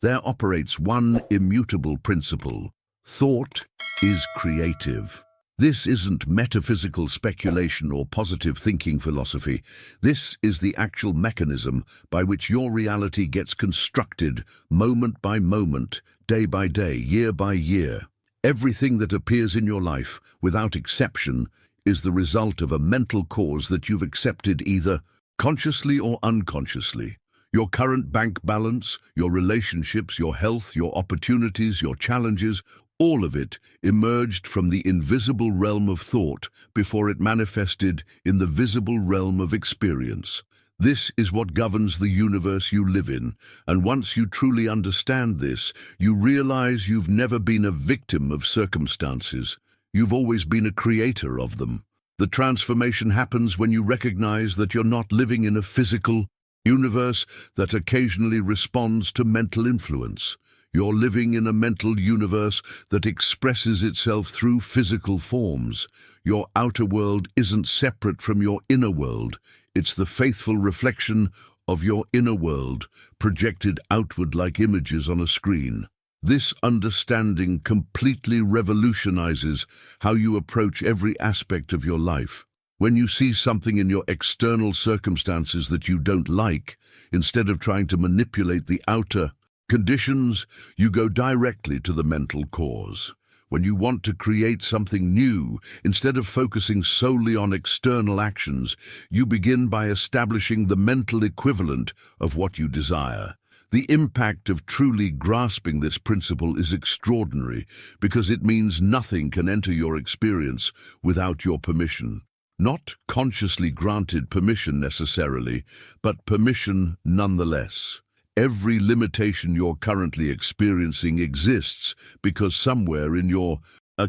there operates one immutable principle. Thought is creative. This isn't metaphysical speculation or positive thinking philosophy. This is the actual mechanism by which your reality gets constructed moment by moment, day by day, year by year. Everything that appears in your life, without exception, is the result of a mental cause that you've accepted either consciously or unconsciously. Your current bank balance, your relationships, your health, your opportunities, your challenges, all of it emerged from the invisible realm of thought before it manifested in the visible realm of experience. This is what governs the universe you live in, and once you truly understand this, you realize you've never been a victim of circumstances. You've always been a creator of them. The transformation happens when you recognize that you're not living in a physical universe that occasionally responds to mental influence. You're living in a mental universe that expresses itself through physical forms. Your outer world isn't separate from your inner world. It's the faithful reflection of your inner world, projected outward like images on a screen. This understanding completely revolutionizes how you approach every aspect of your life. When you see something in your external circumstances that you don't like, instead of trying to manipulate the outer conditions, you go directly to the mental cause. When you want to create something new, instead of focusing solely on external actions, you begin by establishing the mental equivalent of what you desire. The impact of truly grasping this principle is extraordinary because it means nothing can enter your experience without your permission. Not consciously granted permission necessarily, but permission nonetheless. Every limitation you're currently experiencing exists because somewhere in your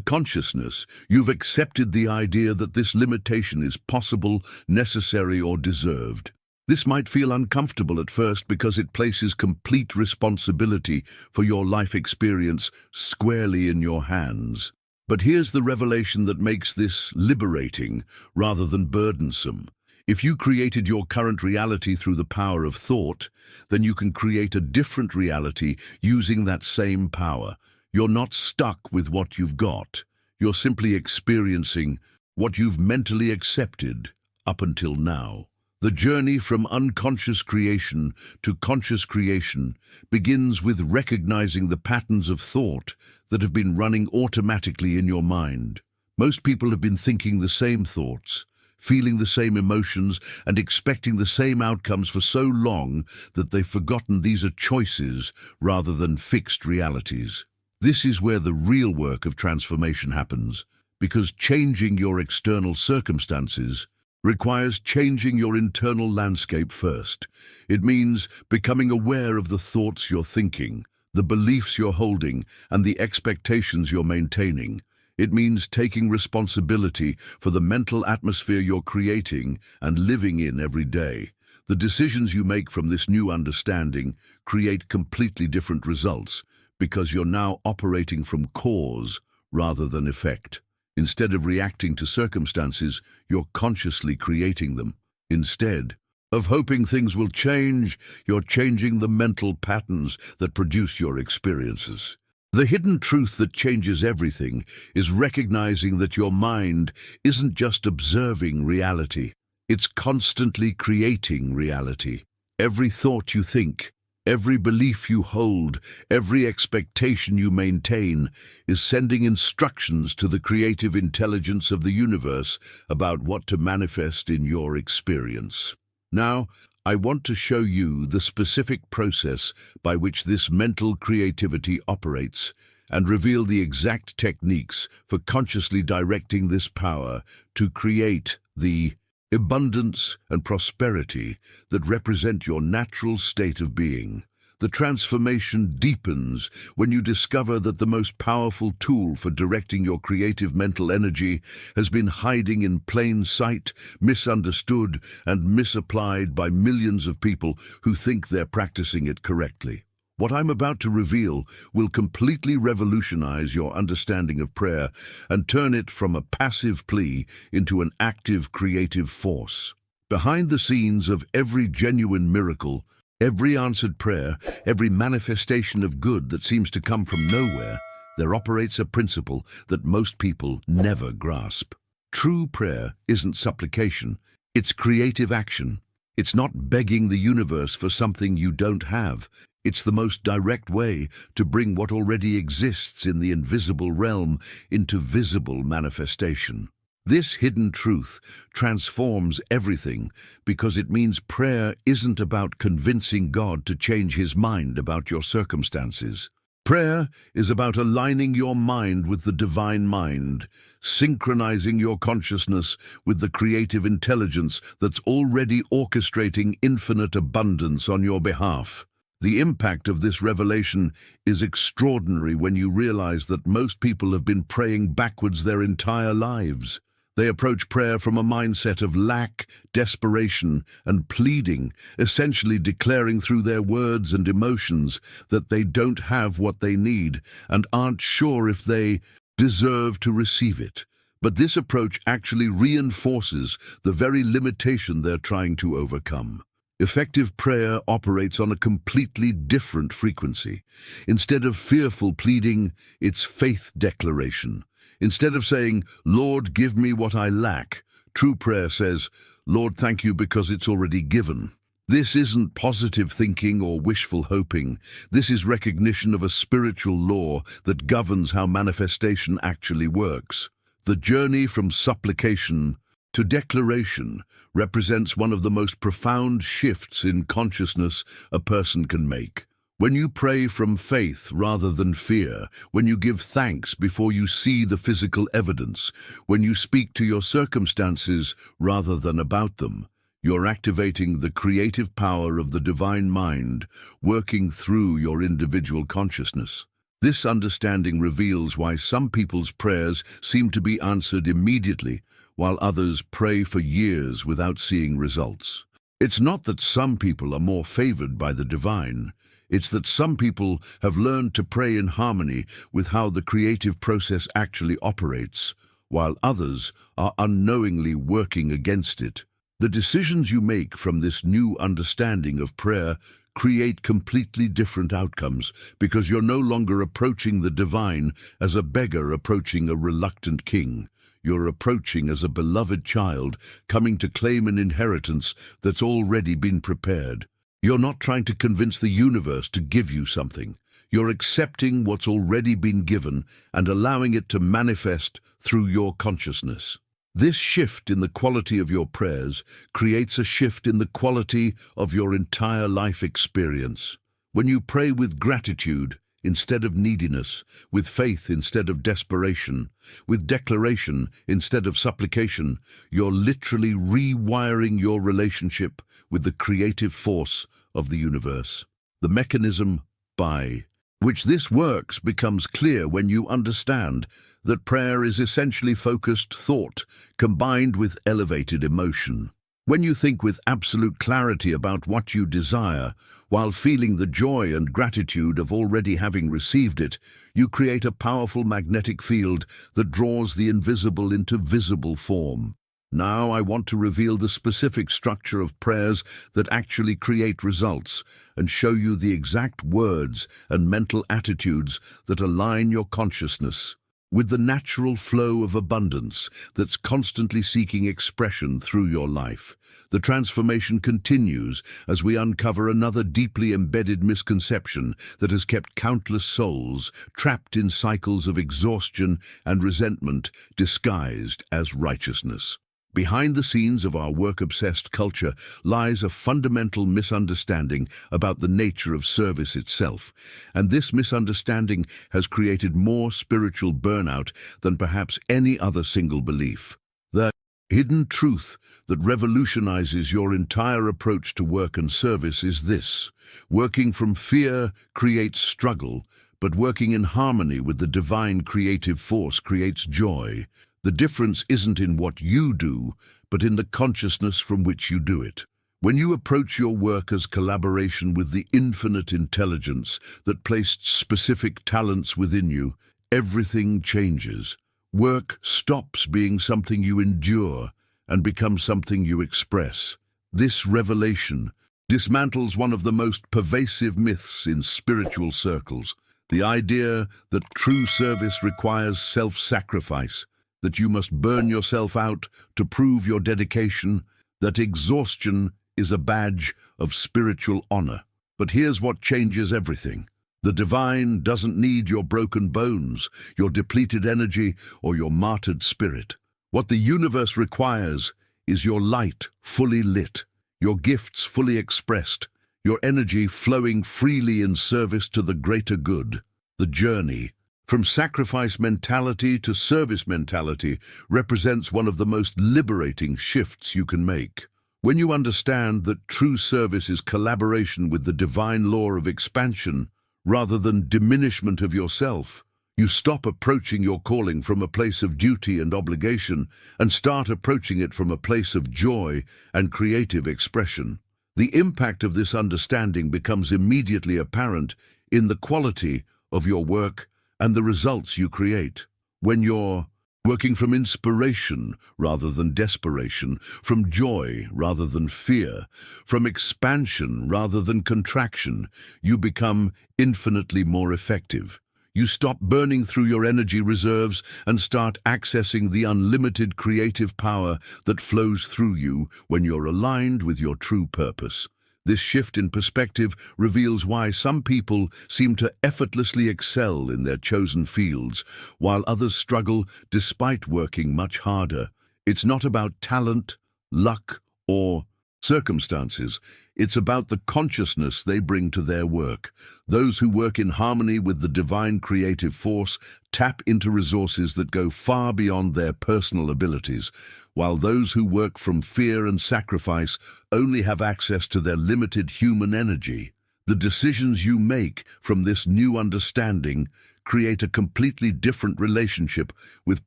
consciousness, you've accepted the idea that this limitation is possible, necessary, or deserved. This might feel uncomfortable at first because it places complete responsibility for your life experience squarely in your hands. But here's the revelation that makes this liberating rather than burdensome. If you created your current reality through the power of thought, then you can create a different reality using that same power. You're not stuck with what you've got. You're simply experiencing what you've mentally accepted up until now. The journey from unconscious creation to conscious creation begins with recognizing the patterns of thought that have been running automatically in your mind. Most people have been thinking the same thoughts, feeling the same emotions, and expecting the same outcomes for so long that they've forgotten these are choices rather than fixed realities. This is where the real work of transformation happens, because changing your external circumstances requires changing your internal landscape first. It means becoming aware of the thoughts you're thinking, the beliefs you're holding, and the expectations you're maintaining. It means taking responsibility for the mental atmosphere you're creating and living in every day. The decisions you make from this new understanding create completely different results because you're now operating from cause rather than effect. Instead of reacting to circumstances, you're consciously creating them. Instead of hoping things will change, you're changing the mental patterns that produce your experiences. The hidden truth that changes everything is recognizing that your mind isn't just observing reality, it's constantly creating reality. Every thought you think, every belief you hold, every expectation you maintain is sending instructions to the creative intelligence of the universe about what to manifest in your experience. Now, I want to show you the specific process by which this mental creativity operates and reveal the exact techniques for consciously directing this power to create the abundance and prosperity that represent your natural state of being. The transformation deepens when you discover that the most powerful tool for directing your creative mental energy has been hiding in plain sight, misunderstood, and misapplied by millions of people who think they're practicing it correctly. What I'm about to reveal will completely revolutionize your understanding of prayer and turn it from a passive plea into an active, creative force. Behind the scenes of every genuine miracle, every answered prayer, every manifestation of good that seems to come from nowhere, there operates a principle that most people never grasp. True prayer isn't supplication, it's creative action. It's not begging the universe for something you don't have. It's the most direct way to bring what already exists in the invisible realm into visible manifestation. This hidden truth transforms everything because it means prayer isn't about convincing God to change his mind about your circumstances. Prayer is about aligning your mind with the divine mind, synchronizing your consciousness with the creative intelligence that's already orchestrating infinite abundance on your behalf. The impact of this revelation is extraordinary when you realize that most people have been praying backwards their entire lives. They approach prayer from a mindset of lack, desperation, and pleading, essentially declaring through their words and emotions that they don't have what they need and aren't sure if they deserve to receive it. But this approach actually reinforces the very limitation they're trying to overcome. Effective prayer operates on a completely different frequency. Instead of fearful pleading, it's faith declaration. Instead of saying, "Lord, give me what I lack," true prayer says, "Lord, thank you because it's already given." This isn't positive thinking or wishful hoping. This is recognition of a spiritual law that governs how manifestation actually works. The journey from supplication to declaration represents one of the most profound shifts in consciousness a person can make. When you pray from faith rather than fear, when you give thanks before you see the physical evidence, when you speak to your circumstances rather than about them, you're activating the creative power of the divine mind, working through your individual consciousness. This understanding reveals why some people's prayers seem to be answered immediately, while others pray for years without seeing results. It's not that some people are more favored by the divine. It's that some people have learned to pray in harmony with how the creative process actually operates, while others are unknowingly working against it. The decisions you make from this new understanding of prayer create completely different outcomes because you're no longer approaching the divine as a beggar approaching a reluctant king. You're approaching as a beloved child coming to claim an inheritance that's already been prepared. You're not trying to convince the universe to give you something. You're accepting what's already been given and allowing it to manifest through your consciousness. This shift in the quality of your prayers creates a shift in the quality of your entire life experience. When you pray with gratitude instead of neediness, with faith instead of desperation, with declaration instead of supplication, you're literally rewiring your relationship with the creative force of the universe. The mechanism by which this works becomes clear when you understand that prayer is essentially focused thought combined with elevated emotion. When you think with absolute clarity about what you desire, while feeling the joy and gratitude of already having received it, you create a powerful magnetic field that draws the invisible into visible form. Now I want to reveal the specific structure of prayers that actually create results and show you the exact words and mental attitudes that align your consciousness with the natural flow of abundance that's constantly seeking expression through your life. The transformation continues as we uncover another deeply embedded misconception that has kept countless souls trapped in cycles of exhaustion and resentment disguised as righteousness. Behind the scenes of our work-obsessed culture lies a fundamental misunderstanding about the nature of service itself, and this misunderstanding has created more spiritual burnout than perhaps any other single belief. The hidden truth that revolutionizes your entire approach to work and service is this: working from fear creates struggle, but working in harmony with the divine creative force creates joy. The difference isn't in what you do, but in the consciousness from which you do it. When you approach your work as collaboration with the infinite intelligence that placed specific talents within you, everything changes. Work stops being something you endure and becomes something you express. This revelation dismantles one of the most pervasive myths in spiritual circles, the idea that true service requires self-sacrifice, that you must burn yourself out to prove your dedication, that exhaustion is a badge of spiritual honor. But here's what changes everything. The divine doesn't need your broken bones, your depleted energy, or your martyred spirit. What the universe requires is your light fully lit, your gifts fully expressed, your energy flowing freely in service to the greater good. The journey from sacrifice mentality to service mentality represents one of the most liberating shifts you can make. When you understand that true service is collaboration with the divine law of expansion rather than diminishment of yourself, you stop approaching your calling from a place of duty and obligation and start approaching it from a place of joy and creative expression. The impact of this understanding becomes immediately apparent in the quality of your work and the results you create. When you're working from inspiration rather than desperation, from joy rather than fear, from expansion rather than contraction, you become infinitely more effective. You stop burning through your energy reserves and start accessing the unlimited creative power that flows through you when you're aligned with your true purpose. This shift in perspective reveals why some people seem to effortlessly excel in their chosen fields, while others struggle despite working much harder. It's not about talent, luck, or circumstances. It's about the consciousness they bring to their work. Those who work in harmony with the divine creative force tap into resources that go far beyond their personal abilities, while those who work from fear and sacrifice only have access to their limited human energy. The decisions you make from this new understanding create a completely different relationship with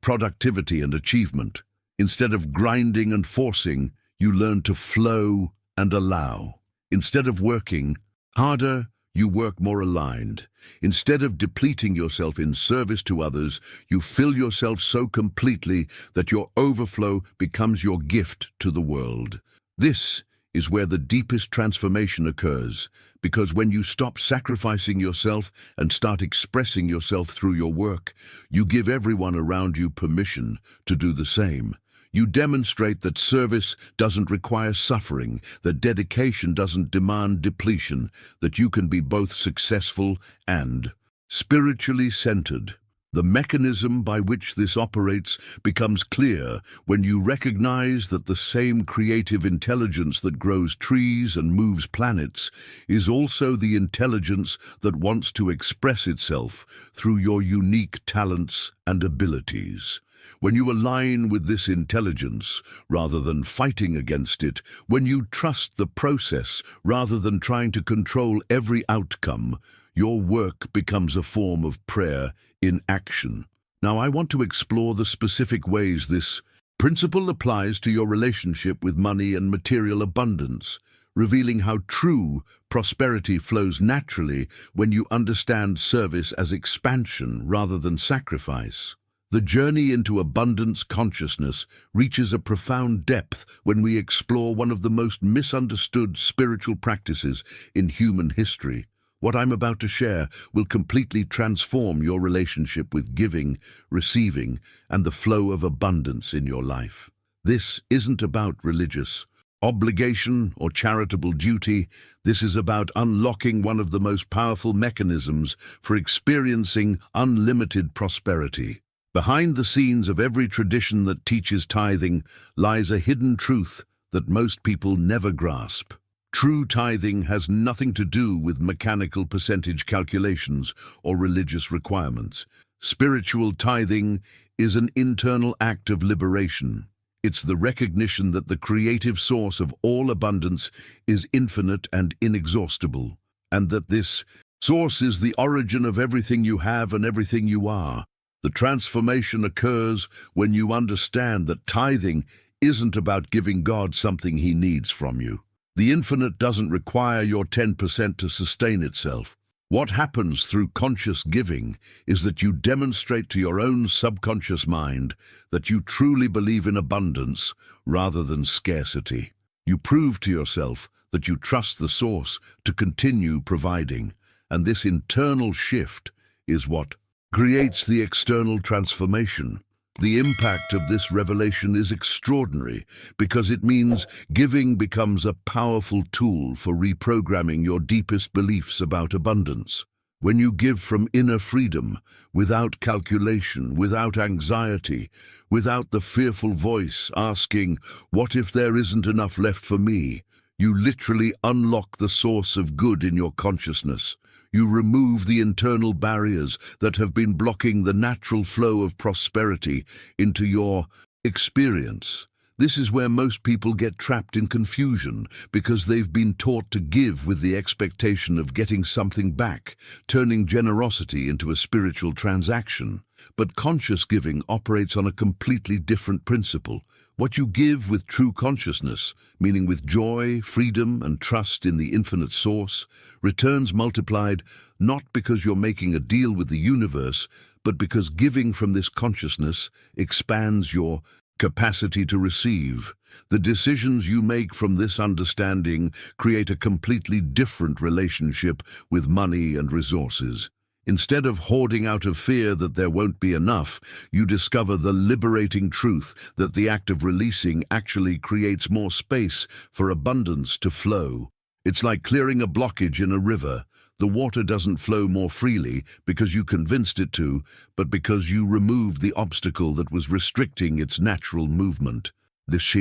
productivity and achievement. Instead of grinding and forcing, you learn to flow and allow. Instead of working harder, you work more aligned. Instead of depleting yourself in service to others, you fill yourself so completely that your overflow becomes your gift to the world. This is where the deepest transformation occurs, because when you stop sacrificing yourself and start expressing yourself through your work, you give everyone around you permission to do the same. You demonstrate that service doesn't require suffering, that dedication doesn't demand depletion, that you can be both successful and spiritually centered. The mechanism by which this operates becomes clear when you recognize that the same creative intelligence that grows trees and moves planets is also the intelligence that wants to express itself through your unique talents and abilities. When you align with this intelligence, rather than fighting against it, when you trust the process rather than trying to control every outcome, your work becomes a form of prayer in action. Now, I want to explore the specific ways this principle applies to your relationship with money and material abundance, revealing how true prosperity flows naturally when you understand service as expansion rather than sacrifice. The journey into abundance consciousness reaches a profound depth when we explore one of the most misunderstood spiritual practices in human history. What I'm about to share will completely transform your relationship with giving, receiving, and the flow of abundance in your life. This isn't about religious obligation or charitable duty. This is about unlocking one of the most powerful mechanisms for experiencing unlimited prosperity. Behind the scenes of every tradition that teaches tithing lies a hidden truth that most people never grasp. True tithing has nothing to do with mechanical percentage calculations or religious requirements. Spiritual tithing is an internal act of liberation. It's the recognition that the creative source of all abundance is infinite and inexhaustible, and that this source is the origin of everything you have and everything you are. The transformation occurs when you understand that tithing isn't about giving God something He needs from you. The infinite doesn't require your 10% to sustain itself. What happens through conscious giving is that you demonstrate to your own subconscious mind that you truly believe in abundance rather than scarcity. You prove to yourself that you trust the source to continue providing, and this internal shift is what creates the external transformation. The impact of this revelation is extraordinary because it means giving becomes a powerful tool for reprogramming your deepest beliefs about abundance. When you give from inner freedom, without calculation, without anxiety, without the fearful voice asking, "What if there isn't enough left for me?" you literally unlock the source of good in your consciousness. You remove the internal barriers that have been blocking the natural flow of prosperity into your experience. This is where most people get trapped in confusion because they've been taught to give with the expectation of getting something back, turning generosity into a spiritual transaction. But conscious giving operates on a completely different principle. What you give with true consciousness, meaning with joy, freedom, and trust in the infinite source, returns multiplied not because you're making a deal with the universe, but because giving from this consciousness expands your capacity to receive. The decisions you make from this understanding create a completely different relationship with money and resources. Instead of hoarding out of fear that there won't be enough, you discover the liberating truth that the act of releasing actually creates more space for abundance to flow. It's like clearing a blockage in a river. The water doesn't flow more freely because you convinced it to, but because you removed the obstacle that was restricting its natural movement. This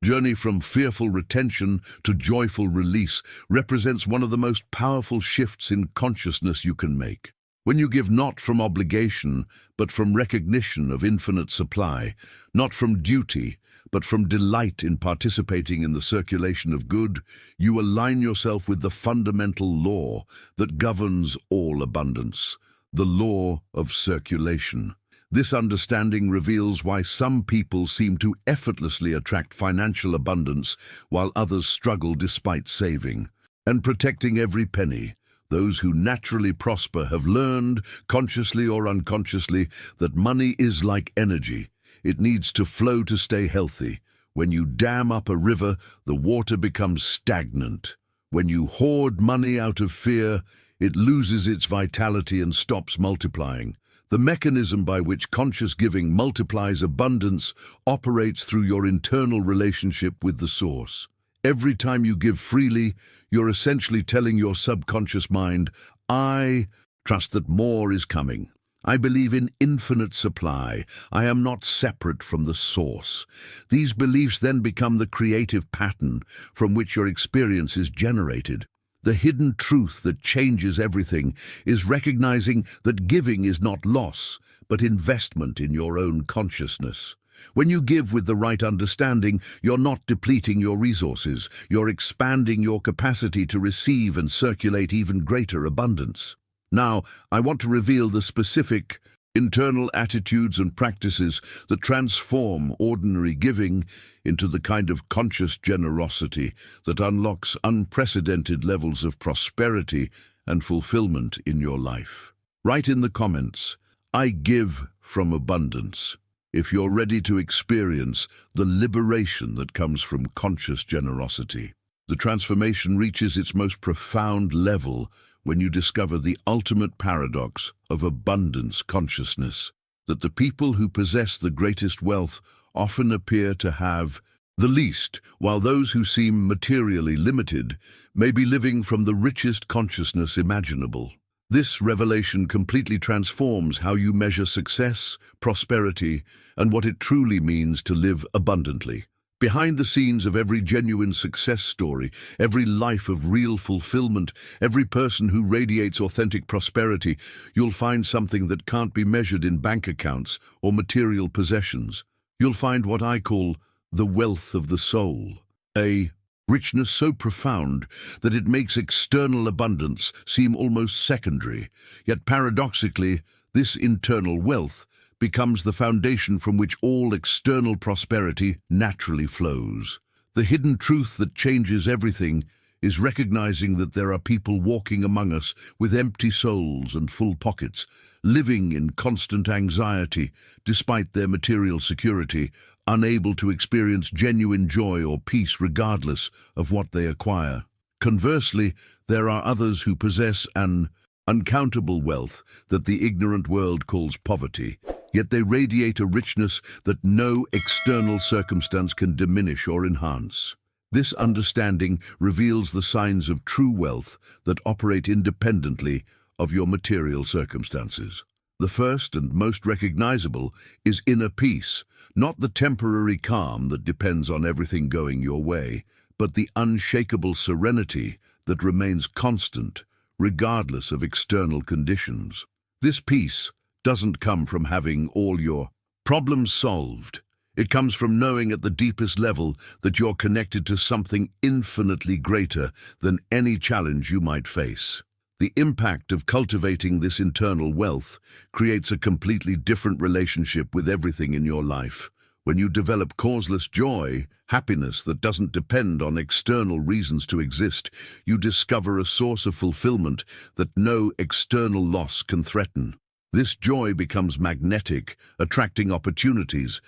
journey from fearful retention to joyful release represents one of the most powerful shifts in consciousness you can make. When you give not from obligation, but from recognition of infinite supply, not from duty, but from delight in participating in the circulation of good, you align yourself with the fundamental law that governs all abundance, the law of circulation. This understanding reveals why some people seem to effortlessly attract financial abundance while others struggle despite saving and protecting every penny. Those who naturally prosper have learned, consciously or unconsciously, that money is like energy. It needs to flow to stay healthy. When you dam up a river, the water becomes stagnant. When you hoard money out of fear, it loses its vitality and stops multiplying. The mechanism by which conscious giving multiplies abundance operates through your internal relationship with the source. Every time you give freely, you're essentially telling your subconscious mind, "I trust that more is coming. I believe in infinite supply. I am not separate from the source." These beliefs then become the creative pattern from which your experience is generated. The hidden truth that changes everything is recognizing that giving is not loss, but investment in your own consciousness. When you give with the right understanding, you're not depleting your resources. You're expanding your capacity to receive and circulate even greater abundance. Now, I want to reveal the specific internal attitudes and practices that transform ordinary giving into the kind of conscious generosity that unlocks unprecedented levels of prosperity and fulfillment in your life. Write in the comments, "I give from abundance," if you're ready to experience the liberation that comes from conscious generosity. The transformation reaches its most profound level when you discover the ultimate paradox of abundance consciousness, that the people who possess the greatest wealth often appear to have the least, while those who seem materially limited may be living from the richest consciousness imaginable. This revelation completely transforms how you measure success, prosperity, and what it truly means to live abundantly. Behind the scenes of every genuine success story, every life of real fulfillment, every person who radiates authentic prosperity, you'll find something that can't be measured in bank accounts or material possessions. You'll find what I call the wealth of the soul, a richness so profound that it makes external abundance seem almost secondary. Yet paradoxically, this internal wealth becomes the foundation from which all external prosperity naturally flows. The hidden truth that changes everything is recognizing that there are people walking among us with empty souls and full pockets, living in constant anxiety despite their material security, unable to experience genuine joy or peace regardless of what they acquire. Conversely, there are others who possess an uncountable wealth that the ignorant world calls poverty, yet they radiate a richness that no external circumstance can diminish or enhance. This understanding reveals the signs of true wealth that operate independently of your material circumstances. The first and most recognizable is inner peace, not the temporary calm that depends on everything going your way, but the unshakable serenity that remains constant, regardless of external conditions. This peace doesn't come from having all your problems solved. It comes from knowing at the deepest level that you're connected to something infinitely greater than any challenge you might face. The impact of cultivating this internal wealth creates a completely different relationship with everything in your life. When you develop causeless joy, happiness that doesn't depend on external reasons to exist, you discover a source of fulfillment that no external loss can threaten. This joy becomes magnetic, attracting opportunities,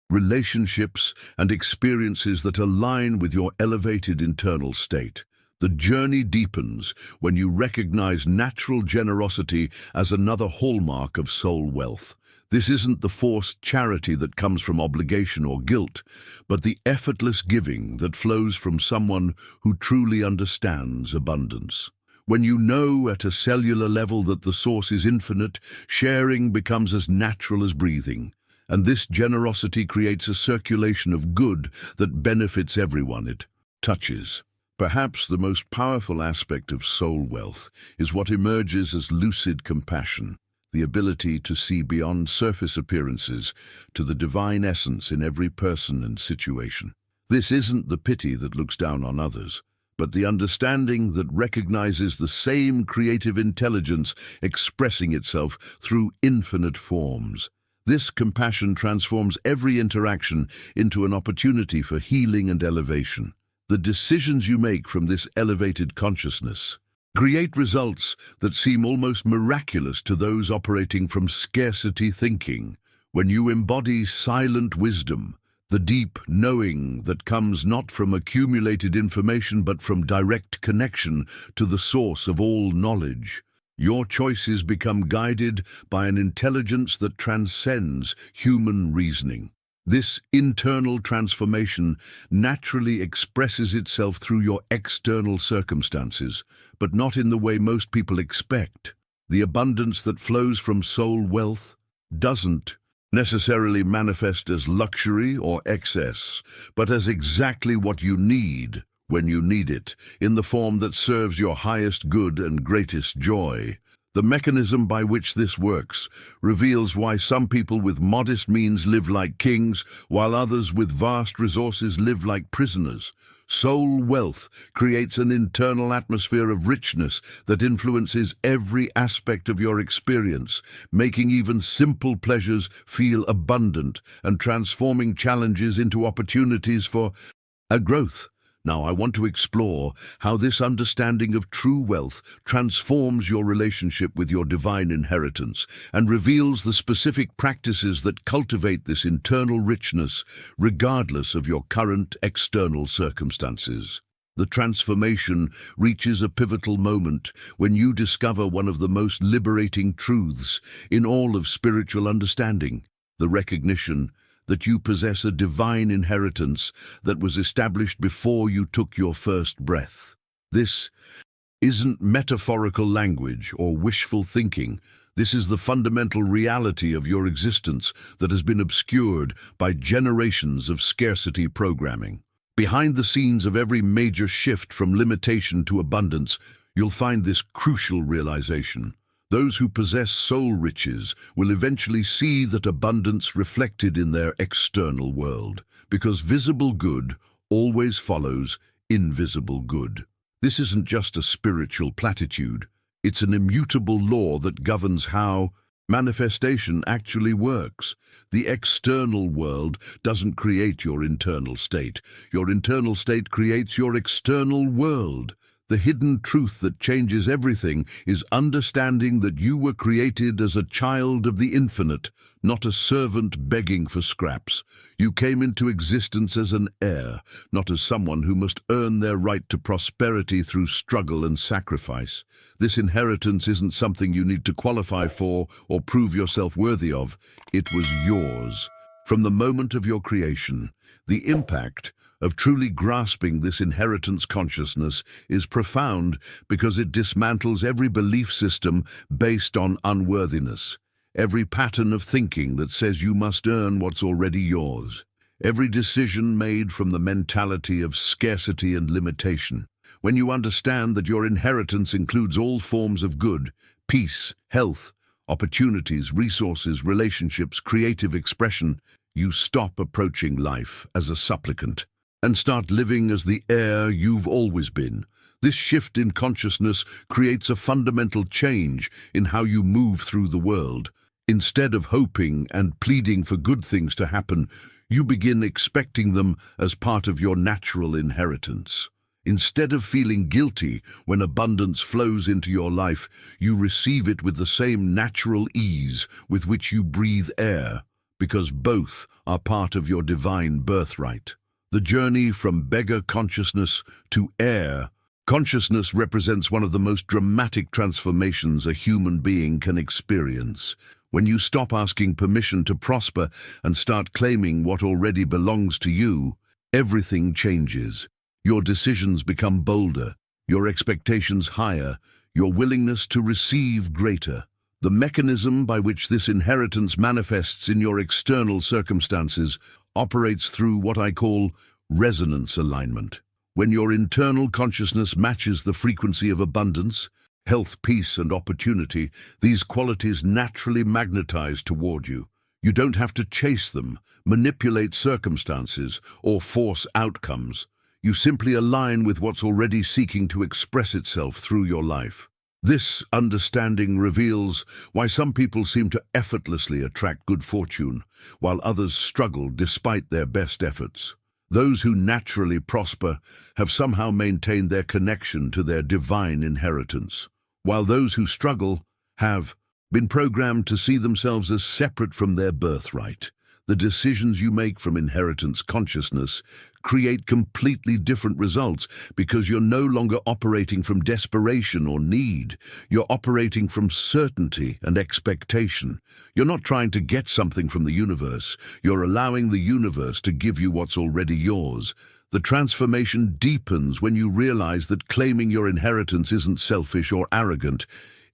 relationships, and experiences that align with your elevated internal state. The journey deepens when you recognize natural generosity as another hallmark of soul wealth. This isn't the forced charity that comes from obligation or guilt, but the effortless giving that flows from someone who truly understands abundance. When you know at a cellular level that the source is infinite, sharing becomes as natural as breathing. And this generosity creates a circulation of good that benefits everyone it touches. Perhaps the most powerful aspect of soul wealth is what emerges as lucid compassion, the ability to see beyond surface appearances to the divine essence in every person and situation. This isn't the pity that looks down on others, but the understanding that recognizes the same creative intelligence expressing itself through infinite forms. This compassion transforms every interaction into an opportunity for healing and elevation. The decisions you make from this elevated consciousness create results that seem almost miraculous to those operating from scarcity thinking. When you embody silent wisdom, the deep knowing that comes not from accumulated information but from direct connection to the source of all knowledge, your choices become guided by an intelligence that transcends human reasoning. This internal transformation naturally expresses itself through your external circumstances, but not in the way most people expect. The abundance that flows from soul wealth doesn't necessarily manifest as luxury or excess, but as exactly what you need when you need it, in the form that serves your highest good and greatest joy. The mechanism by which this works reveals why some people with modest means live like kings, while others with vast resources live like prisoners. Soul wealth creates an internal atmosphere of richness that influences every aspect of your experience, making even simple pleasures feel abundant and transforming challenges into opportunities for growth. Now, I want to explore how this understanding of true wealth transforms your relationship with your divine inheritance and reveals the specific practices that cultivate this internal richness, regardless of your current external circumstances. The transformation reaches a pivotal moment when you discover one of the most liberating truths in all of spiritual understanding, the recognition that you possess a divine inheritance that was established before you took your first breath. This isn't metaphorical language or wishful thinking. This is the fundamental reality of your existence that has been obscured by generations of scarcity programming. Behind the scenes of every major shift from limitation to abundance, you'll find this crucial realization. Those who possess soul riches will eventually see that abundance reflected in their external world, because visible good always follows invisible good. This isn't just a spiritual platitude, it's an immutable law that governs how Manifestation actually works. The external world doesn't create your internal state. Your internal state creates your external world. The hidden truth that changes everything is understanding that you were created as a child of the infinite, not a servant begging for scraps. You came into existence as an heir, not as someone who must earn their right to prosperity through struggle and sacrifice. This inheritance isn't something you need to qualify for or prove yourself worthy of. It was yours. From the moment of your creation, the impact of truly grasping this inheritance consciousness is profound because it dismantles every belief system based on unworthiness, every pattern of thinking that says you must earn what's already yours, every decision made from the mentality of scarcity and limitation. When you understand that your inheritance includes all forms of good, peace, health, opportunities, resources, relationships, creative expression, you stop approaching life as a supplicant and start living as the heir you've always been. This shift in consciousness creates a fundamental change in how you move through the world. Instead of hoping and pleading for good things to happen, you begin expecting them as part of your natural inheritance. Instead of feeling guilty when abundance flows into your life, you receive it with the same natural ease with which you breathe air, because both are part of your divine birthright. The journey from beggar consciousness to heir consciousness represents one of the most dramatic transformations a human being can experience. When you stop asking permission to prosper and start claiming what already belongs to you, everything changes. Your decisions become bolder, your expectations higher, your willingness to receive greater. The mechanism by which this inheritance manifests in your external circumstances operates through what I call resonance alignment. When your internal consciousness matches the frequency of abundance, health, peace, and opportunity, these qualities naturally magnetize toward you. You don't have to chase them, manipulate circumstances, or force outcomes. You simply align with what's already seeking to express itself through your life. This understanding reveals why some people seem to effortlessly attract good fortune, while others struggle despite their best efforts. Those who naturally prosper have somehow maintained their connection to their divine inheritance, while those who struggle have been programmed to see themselves as separate from their birthright. The decisions you make from inheritance consciousness create completely different results because you're no longer operating from desperation or need. You're operating from certainty and expectation. You're not trying to get something from the universe. You're allowing the universe to give you what's already yours. The transformation deepens when you realize that claiming your inheritance isn't selfish or arrogant.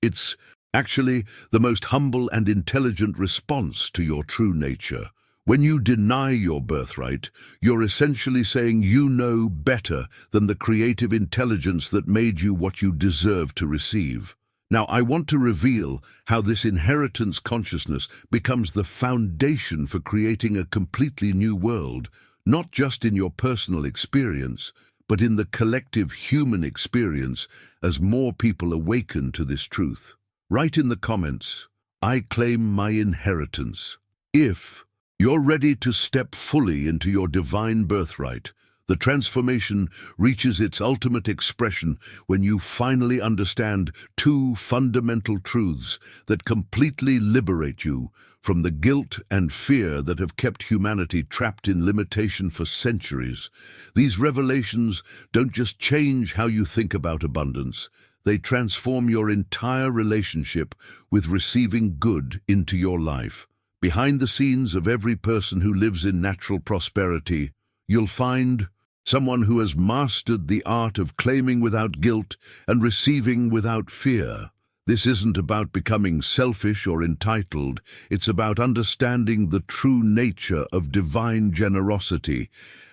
It's actually the most humble and intelligent response to your true nature. When you deny your birthright, you're essentially saying you know better than the creative intelligence that made you what you deserve to receive. Now, I want to reveal how this inheritance consciousness becomes the foundation for creating a completely new world, not just in your personal experience, but in the collective human experience as more people awaken to this truth. Write in the comments, "I claim my inheritance." If you're ready to step fully into your divine birthright, the transformation reaches its ultimate expression when you finally understand two fundamental truths that completely liberate you from the guilt and fear that have kept humanity trapped in limitation for centuries. These revelations don't just change how you think about abundance, they transform your entire relationship with receiving good into your life. Behind the scenes of every person who lives in natural prosperity, you'll find someone who has mastered the art of claiming without guilt and receiving without fear. This isn't about becoming selfish or entitled. It's about understanding the true nature of divine generosity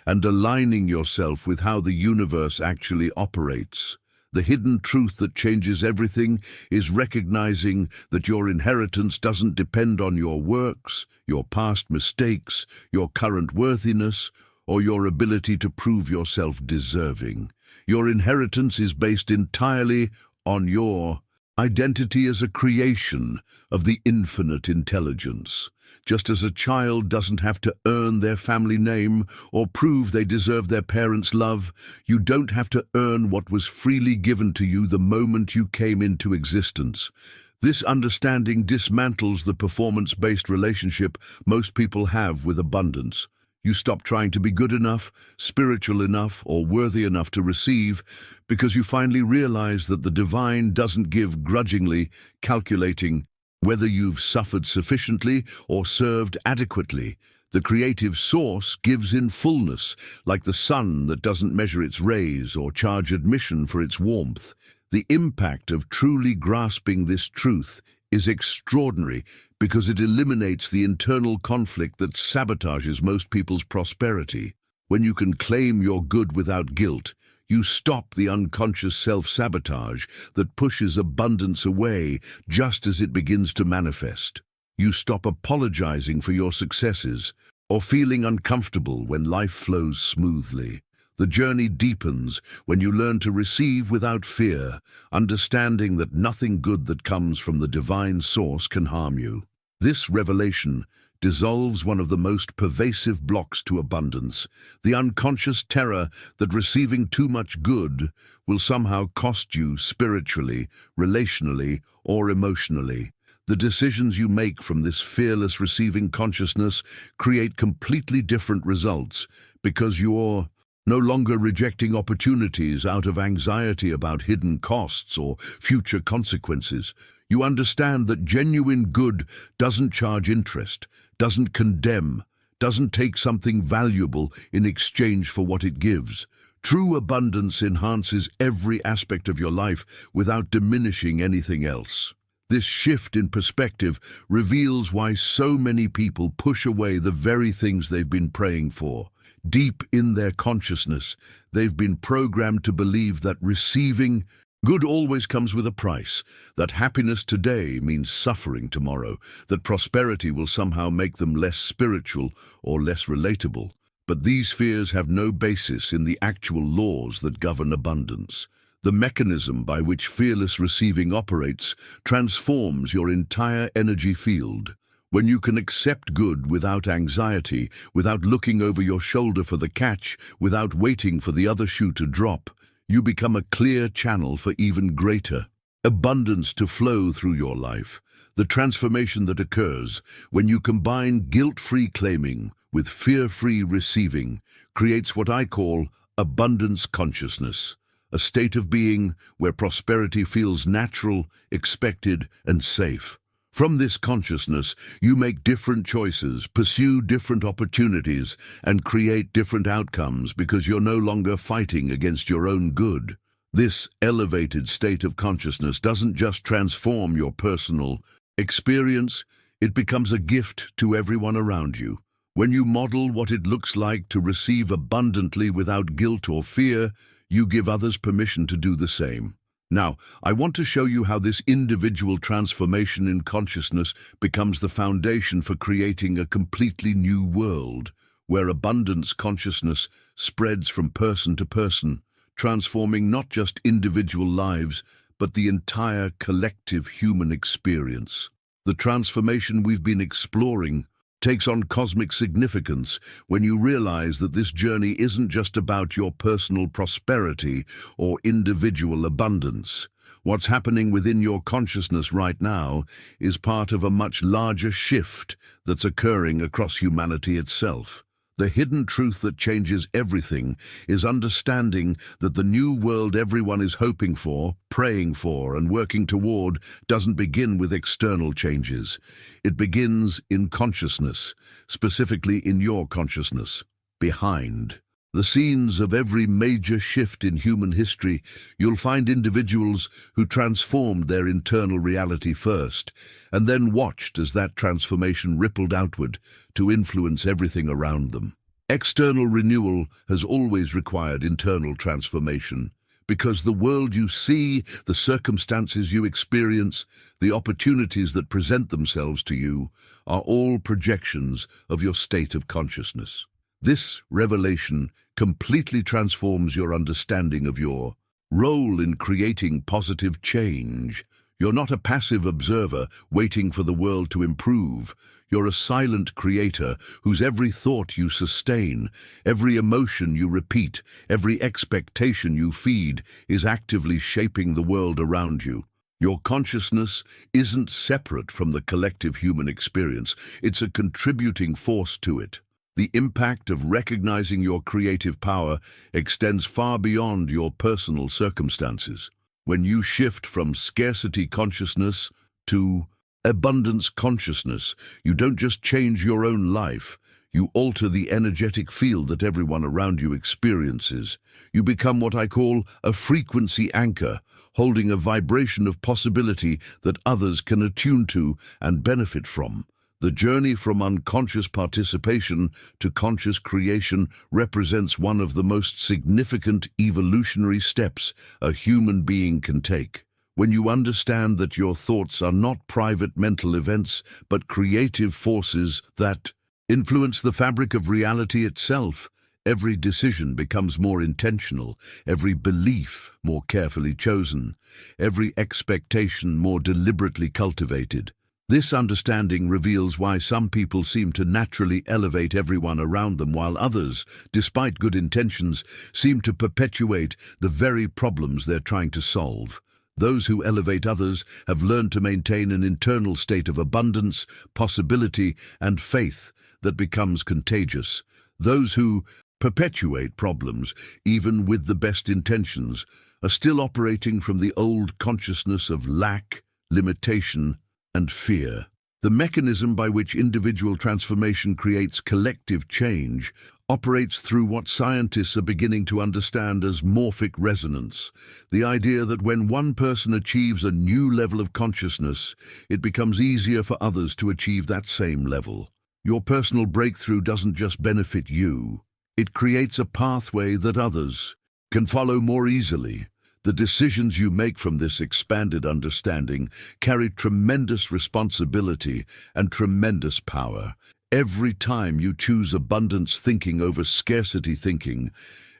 and aligning yourself with how the universe actually operates. The hidden truth that changes everything is recognizing that your inheritance doesn't depend on your works, your past mistakes, your current worthiness, or your ability to prove yourself deserving. Your inheritance is based entirely on your Identity is a creation of the infinite intelligence. Just as a child doesn't have to earn their family name or prove they deserve their parents' love, you don't have to earn what was freely given to you the moment you came into existence. This understanding dismantles the performance-based relationship most people have with abundance. You stop trying to be good enough, spiritual enough, or worthy enough to receive because you finally realize that the divine doesn't give grudgingly, calculating whether you've suffered sufficiently or served adequately. The creative source gives in fullness, like the sun that doesn't measure its rays or charge admission for its warmth. The impact of truly grasping this truth is extraordinary because it eliminates the internal conflict that sabotages most people's prosperity. When you can claim your good without guilt, you stop the unconscious self-sabotage that pushes abundance away just as it begins to manifest. You stop apologizing for your successes or feeling uncomfortable when life flows smoothly. The journey deepens when you learn to receive without fear, understanding that nothing good that comes from the divine source can harm you. This revelation dissolves one of the most pervasive blocks to abundance, the unconscious terror that receiving too much good will somehow cost you spiritually, relationally, or emotionally. The decisions you make from this fearless receiving consciousness create completely different results because you're no longer rejecting opportunities out of anxiety about hidden costs or future consequences. You understand that genuine good doesn't charge interest, doesn't condemn, doesn't take something valuable in exchange for what it gives. True abundance enhances every aspect of your life without diminishing anything else. This shift in perspective reveals why so many people push away the very things they've been praying for. Deep in their consciousness, they've been programmed to believe that receiving good always comes with a price, that happiness today means suffering tomorrow, that prosperity will somehow make them less spiritual or less relatable. But these fears have no basis in the actual laws that govern abundance. The mechanism by which fearless receiving operates transforms your entire energy field. When you can accept good without anxiety, without looking over your shoulder for the catch, without waiting for the other shoe to drop, you become a clear channel for even greater abundance to flow through your life. The transformation that occurs when you combine guilt-free claiming with fear-free receiving creates what I call abundance consciousness, a state of being where prosperity feels natural, expected, and safe. From this consciousness, you make different choices, pursue different opportunities, and create different outcomes because you're no longer fighting against your own good. This elevated state of consciousness doesn't just transform your personal experience, it becomes a gift to everyone around you. When you model what it looks like to receive abundantly without guilt or fear, you give others permission to do the same. Now, I want to show you how this individual transformation in consciousness becomes the foundation for creating a completely new world, where abundance consciousness spreads from person to person, transforming not just individual lives, but the entire collective human experience. The transformation we've been exploring takes on cosmic significance when you realize that this journey isn't just about your personal prosperity or individual abundance. What's happening within your consciousness right now is part of a much larger shift that's occurring across humanity itself. The hidden truth that changes everything is understanding that the new world everyone is hoping for, praying for, and working toward doesn't begin with external changes. It begins in consciousness, specifically in your consciousness. Behind the scenes of every major shift in human history, you'll find individuals who transformed their internal reality first, and then watched as that transformation rippled outward to influence everything around them. External renewal has always required internal transformation, because the world you see, the circumstances you experience, the opportunities that present themselves to you, are all projections of your state of consciousness. This revelation completely transforms your understanding of your role in creating positive change. You're not a passive observer waiting for the world to improve. You're a silent creator whose every thought you sustain, every emotion you repeat, every expectation you feed is actively shaping the world around you. Your consciousness isn't separate from the collective human experience. It's a contributing force to it. The impact of recognizing your creative power extends far beyond your personal circumstances. When you shift from scarcity consciousness to abundance consciousness, you don't just change your own life, you alter the energetic field that everyone around you experiences. You become what I call a frequency anchor, holding a vibration of possibility that others can attune to and benefit from. The journey from unconscious participation to conscious creation represents one of the most significant evolutionary steps a human being can take. When you understand that your thoughts are not private mental events, but creative forces that influence the fabric of reality itself, every decision becomes more intentional, every belief more carefully chosen, every expectation more deliberately cultivated. This understanding reveals why some people seem to naturally elevate everyone around them while others, despite good intentions, seem to perpetuate the very problems they're trying to solve. Those who elevate others have learned to maintain an internal state of abundance, possibility, and faith that becomes contagious. Those who perpetuate problems, even with the best intentions, are still operating from the old consciousness of lack, limitation, and fear. The mechanism by which individual transformation creates collective change operates through what scientists are beginning to understand as morphic resonance, the idea that when one person achieves a new level of consciousness, it becomes easier for others to achieve that same level. Your personal breakthrough doesn't just benefit you, it creates a pathway that others can follow more easily. The decisions you make from this expanded understanding carry tremendous responsibility and tremendous power. Every time you choose abundance thinking over scarcity thinking,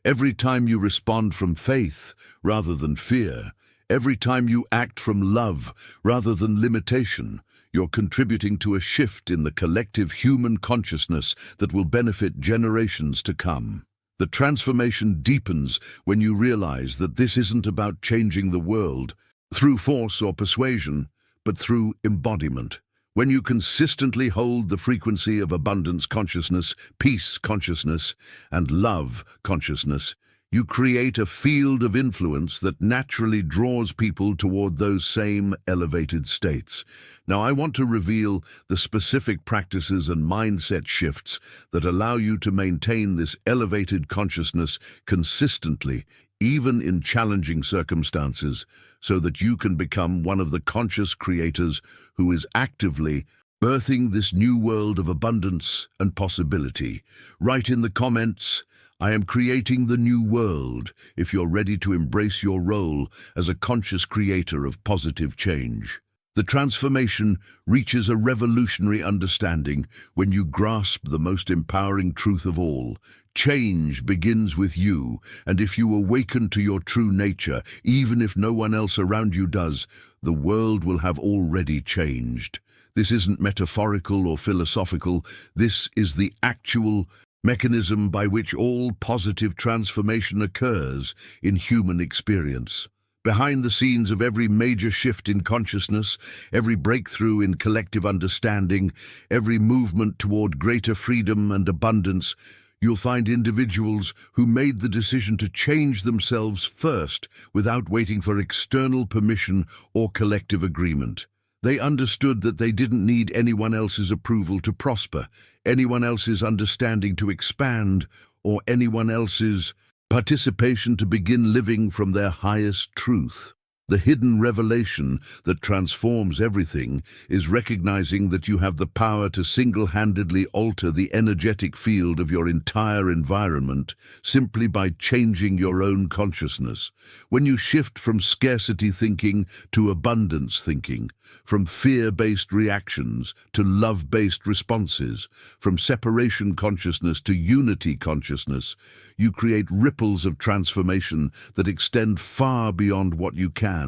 every time you respond from faith rather than fear, every time you act from love rather than limitation, you're contributing to a shift in the collective human consciousness that will benefit generations to come. The transformation deepens when you realize that this isn't about changing the world through force or persuasion, but through embodiment. When you consistently hold the frequency of abundance consciousness, peace consciousness, and love consciousness, you create a field of influence that naturally draws people toward those same elevated states. Now, I want to reveal the specific practices and mindset shifts that allow you to maintain this elevated consciousness consistently, even in challenging circumstances, so that you can become one of the conscious creators who is actively birthing this new world of abundance and possibility. Write in the comments, "I am creating the new world," if you're ready to embrace your role as a conscious creator of positive change. The transformation reaches a revolutionary understanding when you grasp the most empowering truth of all. Change begins with you, and if you awaken to your true nature, even if no one else around you does, the world will have already changed. This isn't metaphorical or philosophical. This is the actual mechanism by which all positive transformation occurs in human experience. Behind the scenes of every major shift in consciousness, every breakthrough in collective understanding, every movement toward greater freedom and abundance, you'll find individuals who made the decision to change themselves first without waiting for external permission or collective agreement. They understood that they didn't need anyone else's approval to prosper, anyone else's understanding to expand, or anyone else's participation to begin living from their highest truth. The hidden revelation that transforms everything is recognizing that you have the power to single-handedly alter the energetic field of your entire environment simply by changing your own consciousness. When you shift from scarcity thinking to abundance thinking, from fear-based reactions to love-based responses, from separation consciousness to unity consciousness, you create ripples of transformation that extend far beyond what you can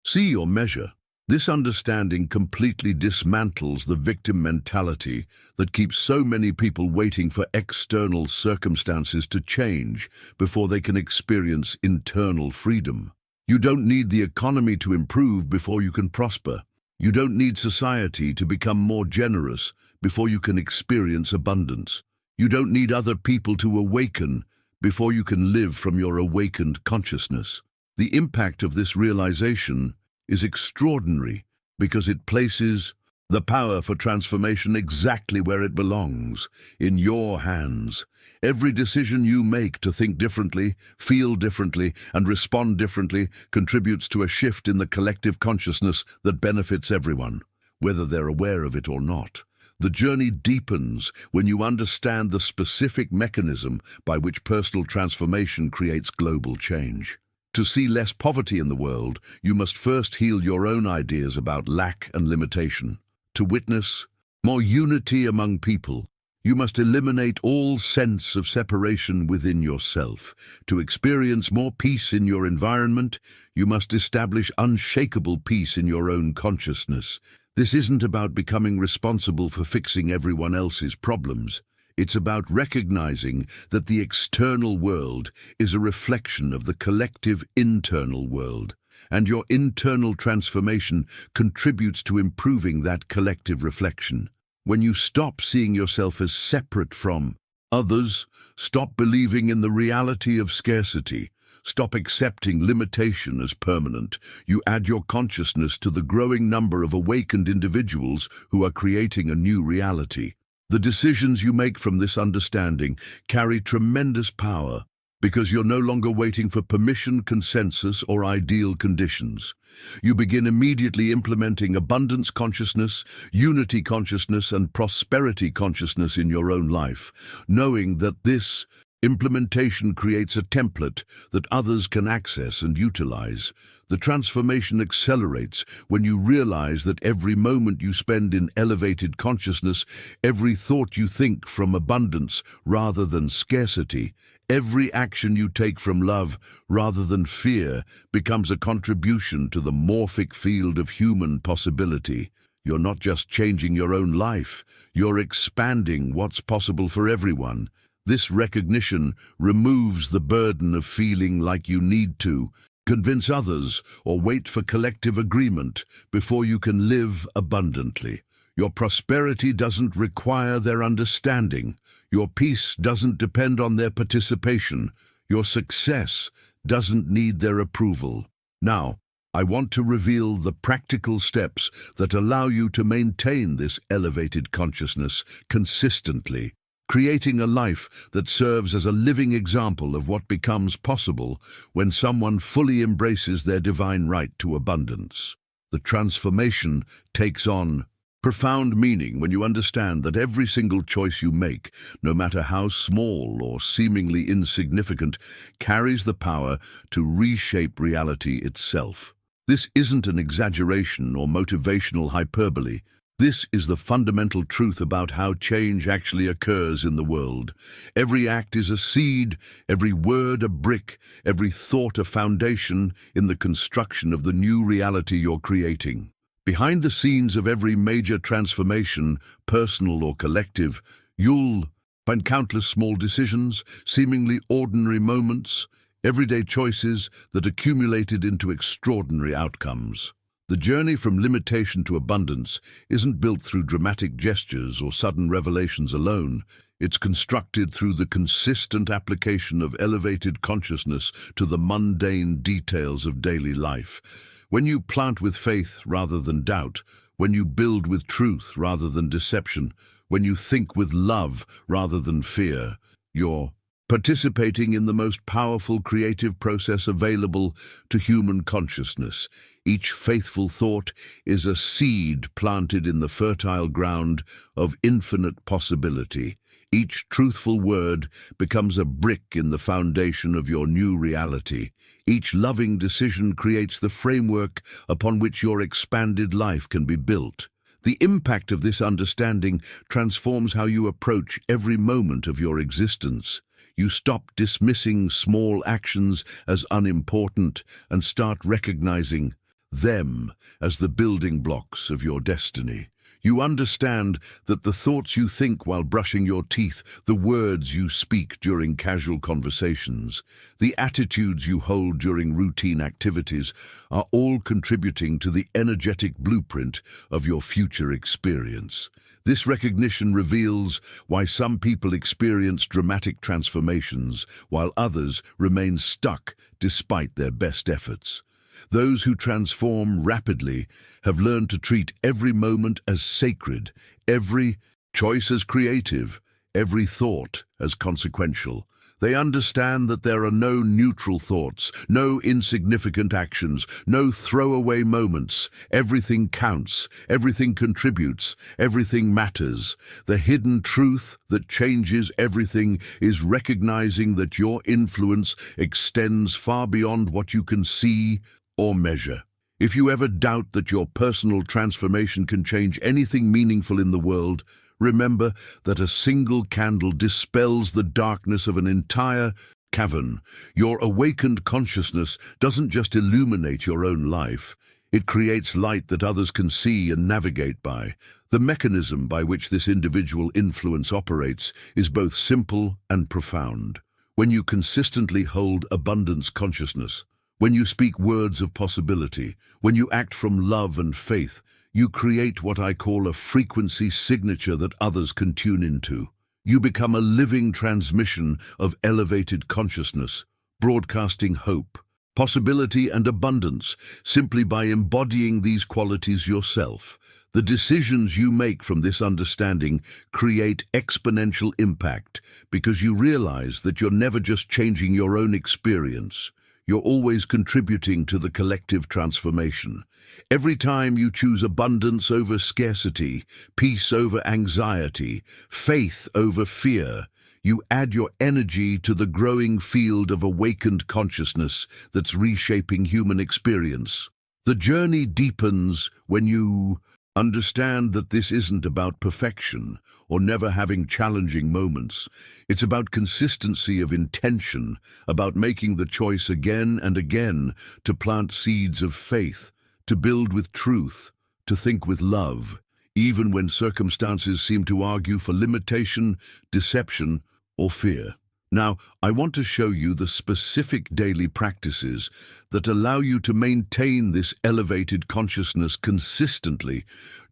see or measure. This understanding completely dismantles the victim mentality that keeps so many people waiting for external circumstances to change before they can experience internal freedom. You don't need the economy to improve before you can prosper. You don't need society to become more generous before you can experience abundance. You don't need other people to awaken before you can live from your awakened consciousness. The impact of this realization is extraordinary because it places the power for transformation exactly where it belongs, in your hands. Every decision you make to think differently, feel differently, and respond differently contributes to a shift in the collective consciousness that benefits everyone, whether they're aware of it or not. The journey deepens when you understand the specific mechanism by which personal transformation creates global change. To see less poverty in the world, you must first heal your own ideas about lack and limitation. To witness more unity among people, you must eliminate all sense of separation within yourself. To experience more peace in your environment, you must establish unshakable peace in your own consciousness. This isn't about becoming responsible for fixing everyone else's problems. It's about recognizing that the external world is a reflection of the collective internal world, and your internal transformation contributes to improving that collective reflection. When you stop seeing yourself as separate from others, stop believing in the reality of scarcity, stop accepting limitation as permanent, you add your consciousness to the growing number of awakened individuals who are creating a new reality. The decisions you make from this understanding carry tremendous power because you're no longer waiting for permission, consensus, or ideal conditions. You begin immediately implementing abundance consciousness, unity consciousness, and prosperity consciousness in your own life, knowing that this implementation creates a template that others can access and utilize. The transformation accelerates when you realize that every moment you spend in elevated consciousness, every thought you think from abundance rather than scarcity, every action you take from love rather than fear becomes a contribution to the morphic field of human possibility. You're not just changing your own life, you're expanding what's possible for everyone. This recognition removes the burden of feeling like you need to convince others or wait for collective agreement before you can live abundantly. Your prosperity doesn't require their understanding. Your peace doesn't depend on their participation. Your success doesn't need their approval. Now, I want to reveal the practical steps that allow you to maintain this elevated consciousness consistently, creating a life that serves as a living example of what becomes possible when someone fully embraces their divine right to abundance. The transformation takes on profound meaning when you understand that every single choice you make, no matter how small or seemingly insignificant, carries the power to reshape reality itself. This isn't an exaggeration or motivational hyperbole. This is the fundamental truth about how change actually occurs in the world. Every act is a seed, every word a brick, every thought a foundation in the construction of the new reality you're creating. Behind the scenes of every major transformation, personal or collective, you'll find countless small decisions, seemingly ordinary moments, everyday choices that accumulated into extraordinary outcomes. The journey from limitation to abundance isn't built through dramatic gestures or sudden revelations alone. It's constructed through the consistent application of elevated consciousness to the mundane details of daily life. When you plant with faith rather than doubt, when you build with truth rather than deception, when you think with love rather than fear, you're participating in the most powerful creative process available to human consciousness. Each faithful thought is a seed planted in the fertile ground of infinite possibility. Each truthful word becomes a brick in the foundation of your new reality. Each loving decision creates the framework upon which your expanded life can be built. The impact of this understanding transforms how you approach every moment of your existence. You stop dismissing small actions as unimportant and start recognizing them as the building blocks of your destiny. You understand that the thoughts you think while brushing your teeth, the words you speak during casual conversations, the attitudes you hold during routine activities are all contributing to the energetic blueprint of your future experience. This recognition reveals why some people experience dramatic transformations while others remain stuck despite their best efforts. Those who transform rapidly have learned to treat every moment as sacred, every choice as creative, every thought as consequential. They understand that there are no neutral thoughts, no insignificant actions, no throwaway moments. Everything counts, everything contributes, everything matters. The hidden truth that changes everything is recognizing that your influence extends far beyond what you can see or measure. If you ever doubt that your personal transformation can change anything meaningful in the world, remember that a single candle dispels the darkness of an entire cavern. Your awakened consciousness doesn't just illuminate your own life, it creates light that others can see and navigate by. The mechanism by which this individual influence operates is both simple and profound. When you consistently hold abundance consciousness, when you speak words of possibility, when you act from love and faith, you create what I call a frequency signature that others can tune into. You become a living transmission of elevated consciousness, broadcasting hope, possibility, and abundance simply by embodying these qualities yourself. The decisions you make from this understanding create exponential impact because you realize that you're never just changing your own experience. You're always contributing to the collective transformation. Every time you choose abundance over scarcity, peace over anxiety, faith over fear, you add your energy to the growing field of awakened consciousness that's reshaping human experience. The journey deepens when you understand that this isn't about perfection or never having challenging moments. It's about consistency of intention, about making the choice again and again to plant seeds of faith, to build with truth, to think with love, even when circumstances seem to argue for limitation, deception, or fear. Now, I want to show you the specific daily practices that allow you to maintain this elevated consciousness consistently,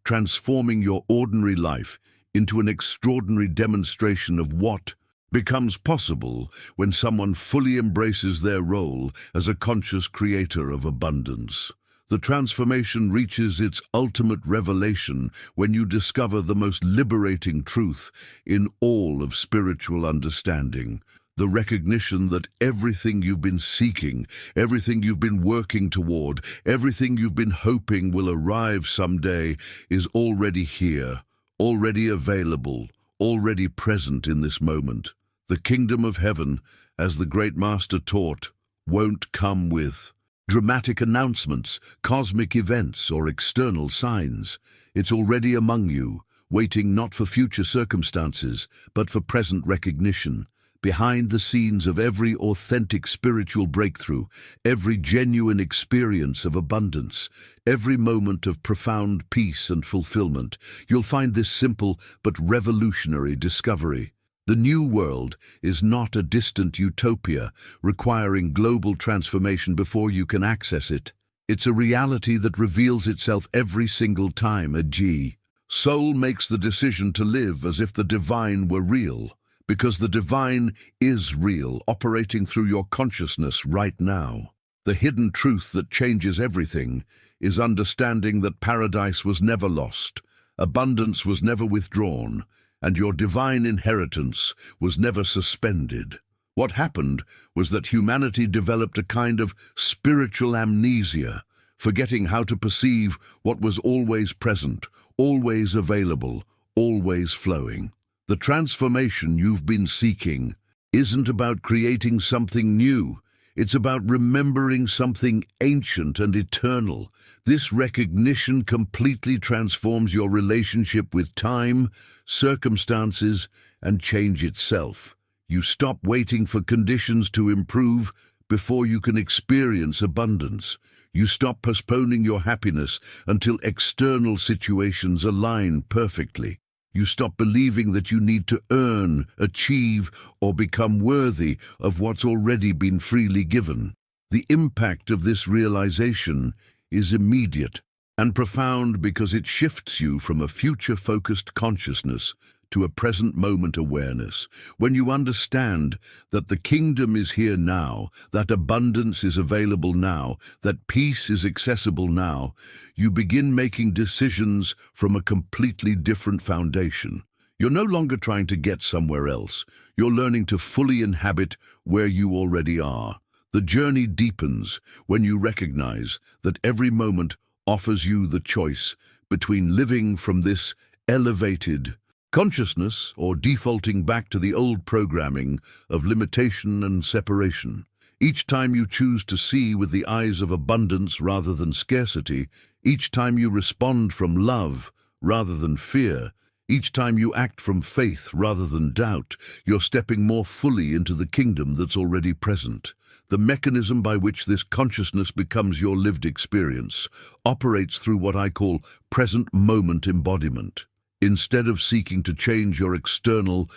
transforming your ordinary life into an extraordinary demonstration of what becomes possible when someone fully embraces their role as a conscious creator of abundance. The transformation reaches its ultimate revelation when you discover the most liberating truth in all of spiritual understanding. The recognition that everything you've been seeking, everything you've been working toward, everything you've been hoping will arrive someday is already here, already available, already present in this moment. The kingdom of heaven, as the great master taught, won't come with dramatic announcements, cosmic events, or external signs. It's already among you, waiting not for future circumstances, but for present recognition. Behind the scenes of every authentic spiritual breakthrough, every genuine experience of abundance, every moment of profound peace and fulfillment, you'll find this simple but revolutionary discovery. The new world is not a distant utopia requiring global transformation before you can access it. It's a reality that reveals itself every single time a soul makes the decision to live as if the divine were real, because the divine is real, operating through your consciousness right now. The hidden truth that changes everything is understanding that paradise was never lost, abundance was never withdrawn, and your divine inheritance was never suspended. What happened was that humanity developed a kind of spiritual amnesia, forgetting how to perceive what was always present, always available, always flowing. The transformation you've been seeking isn't about creating something new. It's about remembering something ancient and eternal. This recognition completely transforms your relationship with time, circumstances, and change itself. You stop waiting for conditions to improve before you can experience abundance. You stop postponing your happiness until external situations align perfectly. You stop believing that you need to earn, achieve, or become worthy of what's already been freely given. The impact of this realization is immediate and profound because it shifts you from a future-focused consciousness to a present-moment awareness. When you understand that the kingdom is here now, that abundance is available now, that peace is accessible now, you begin making decisions from a completely different foundation. You're no longer trying to get somewhere else. You're learning to fully inhabit where you already are. The journey deepens when you recognize that every moment offers you the choice between living from this elevated consciousness or defaulting back to the old programming of limitation and separation. Each time you choose to see with the eyes of abundance rather than scarcity, each time you respond from love rather than fear, each time you act from faith rather than doubt, you're stepping more fully into the kingdom that's already present. The mechanism by which this consciousness becomes your lived experience operates through what I call present moment embodiment. Instead of seeking to change your external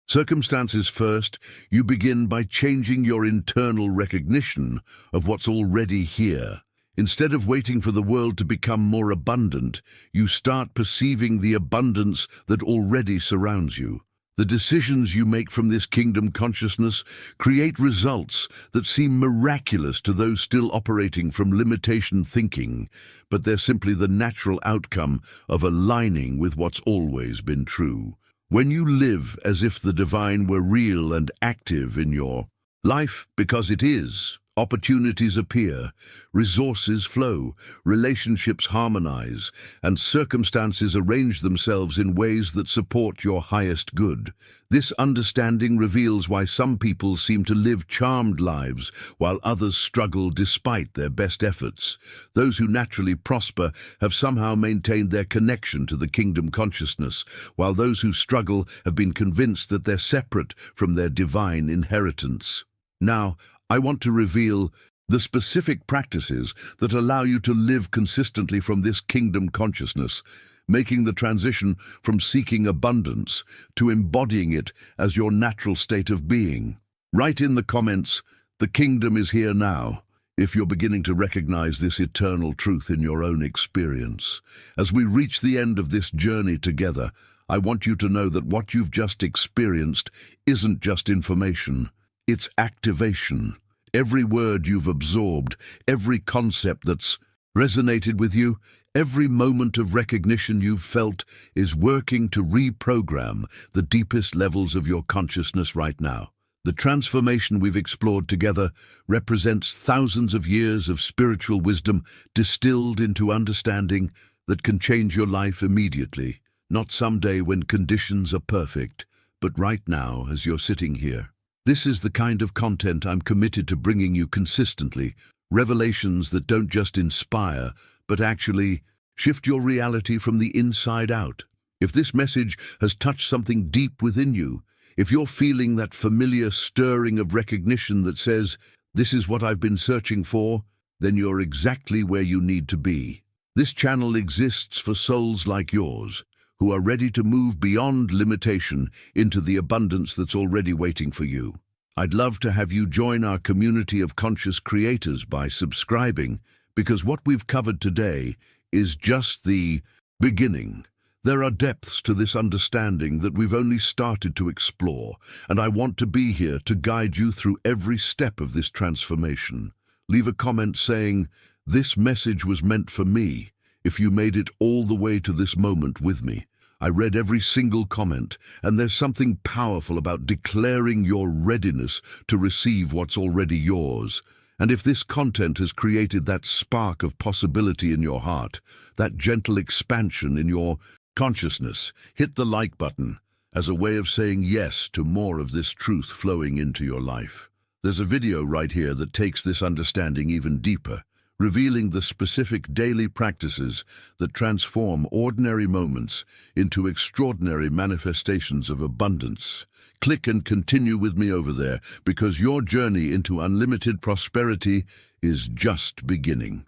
circumstances first, you begin by changing your internal recognition of what's already here. Instead of waiting for the world to become more abundant, you start perceiving the abundance that already surrounds you. The decisions you make from this kingdom consciousness create results that seem miraculous to those still operating from limitation thinking, but they're simply the natural outcome of aligning with what's always been true. When you live as if the divine were real and active in your life, because it is, opportunities appear, resources flow, relationships harmonize, and circumstances arrange themselves in ways that support your highest good. This understanding reveals why some people seem to live charmed lives while others struggle despite their best efforts. Those who naturally prosper have somehow maintained their connection to the kingdom consciousness, while those who struggle have been convinced that they're separate from their divine inheritance. Now, I want to reveal the specific practices that allow you to live consistently from this kingdom consciousness, making the transition from seeking abundance to embodying it as your natural state of being. Write in the comments, "The kingdom is here now," if you're beginning to recognize this eternal truth in your own experience. As we reach the end of this journey together, I want you to know that what you've just experienced isn't just information. It's activation. Every word you've absorbed, every concept that's resonated with you, every moment of recognition you've felt is working to reprogram the deepest levels of your consciousness right now. The transformation we've explored together represents thousands of years of spiritual wisdom distilled into understanding that can change your life immediately, not someday when conditions are perfect, but right now as you're sitting here. This is the kind of content I'm committed to bringing you consistently, revelations that don't just inspire, but actually shift your reality from the inside out. If this message has touched something deep within you, if you're feeling that familiar stirring of recognition that says, "This is what I've been searching for," then you're exactly where you need to be. This channel exists for souls like yours, who are ready to move beyond limitation into the abundance that's already waiting for you. I'd love to have you join our community of conscious creators by subscribing, because what we've covered today is just the beginning. There are depths to this understanding that we've only started to explore, and I want to be here to guide you through every step of this transformation. Leave a comment saying, "This message was meant for me," if you made it all the way to this moment with me. I read every single comment, and there's something powerful about declaring your readiness to receive what's already yours. And if this content has created that spark of possibility in your heart, that gentle expansion in your consciousness, hit the like button as a way of saying yes to more of this truth flowing into your life. There's a video right here that takes this understanding even deeper, revealing the specific daily practices that transform ordinary moments into extraordinary manifestations of abundance. Click and continue with me over there, because your journey into unlimited prosperity is just beginning.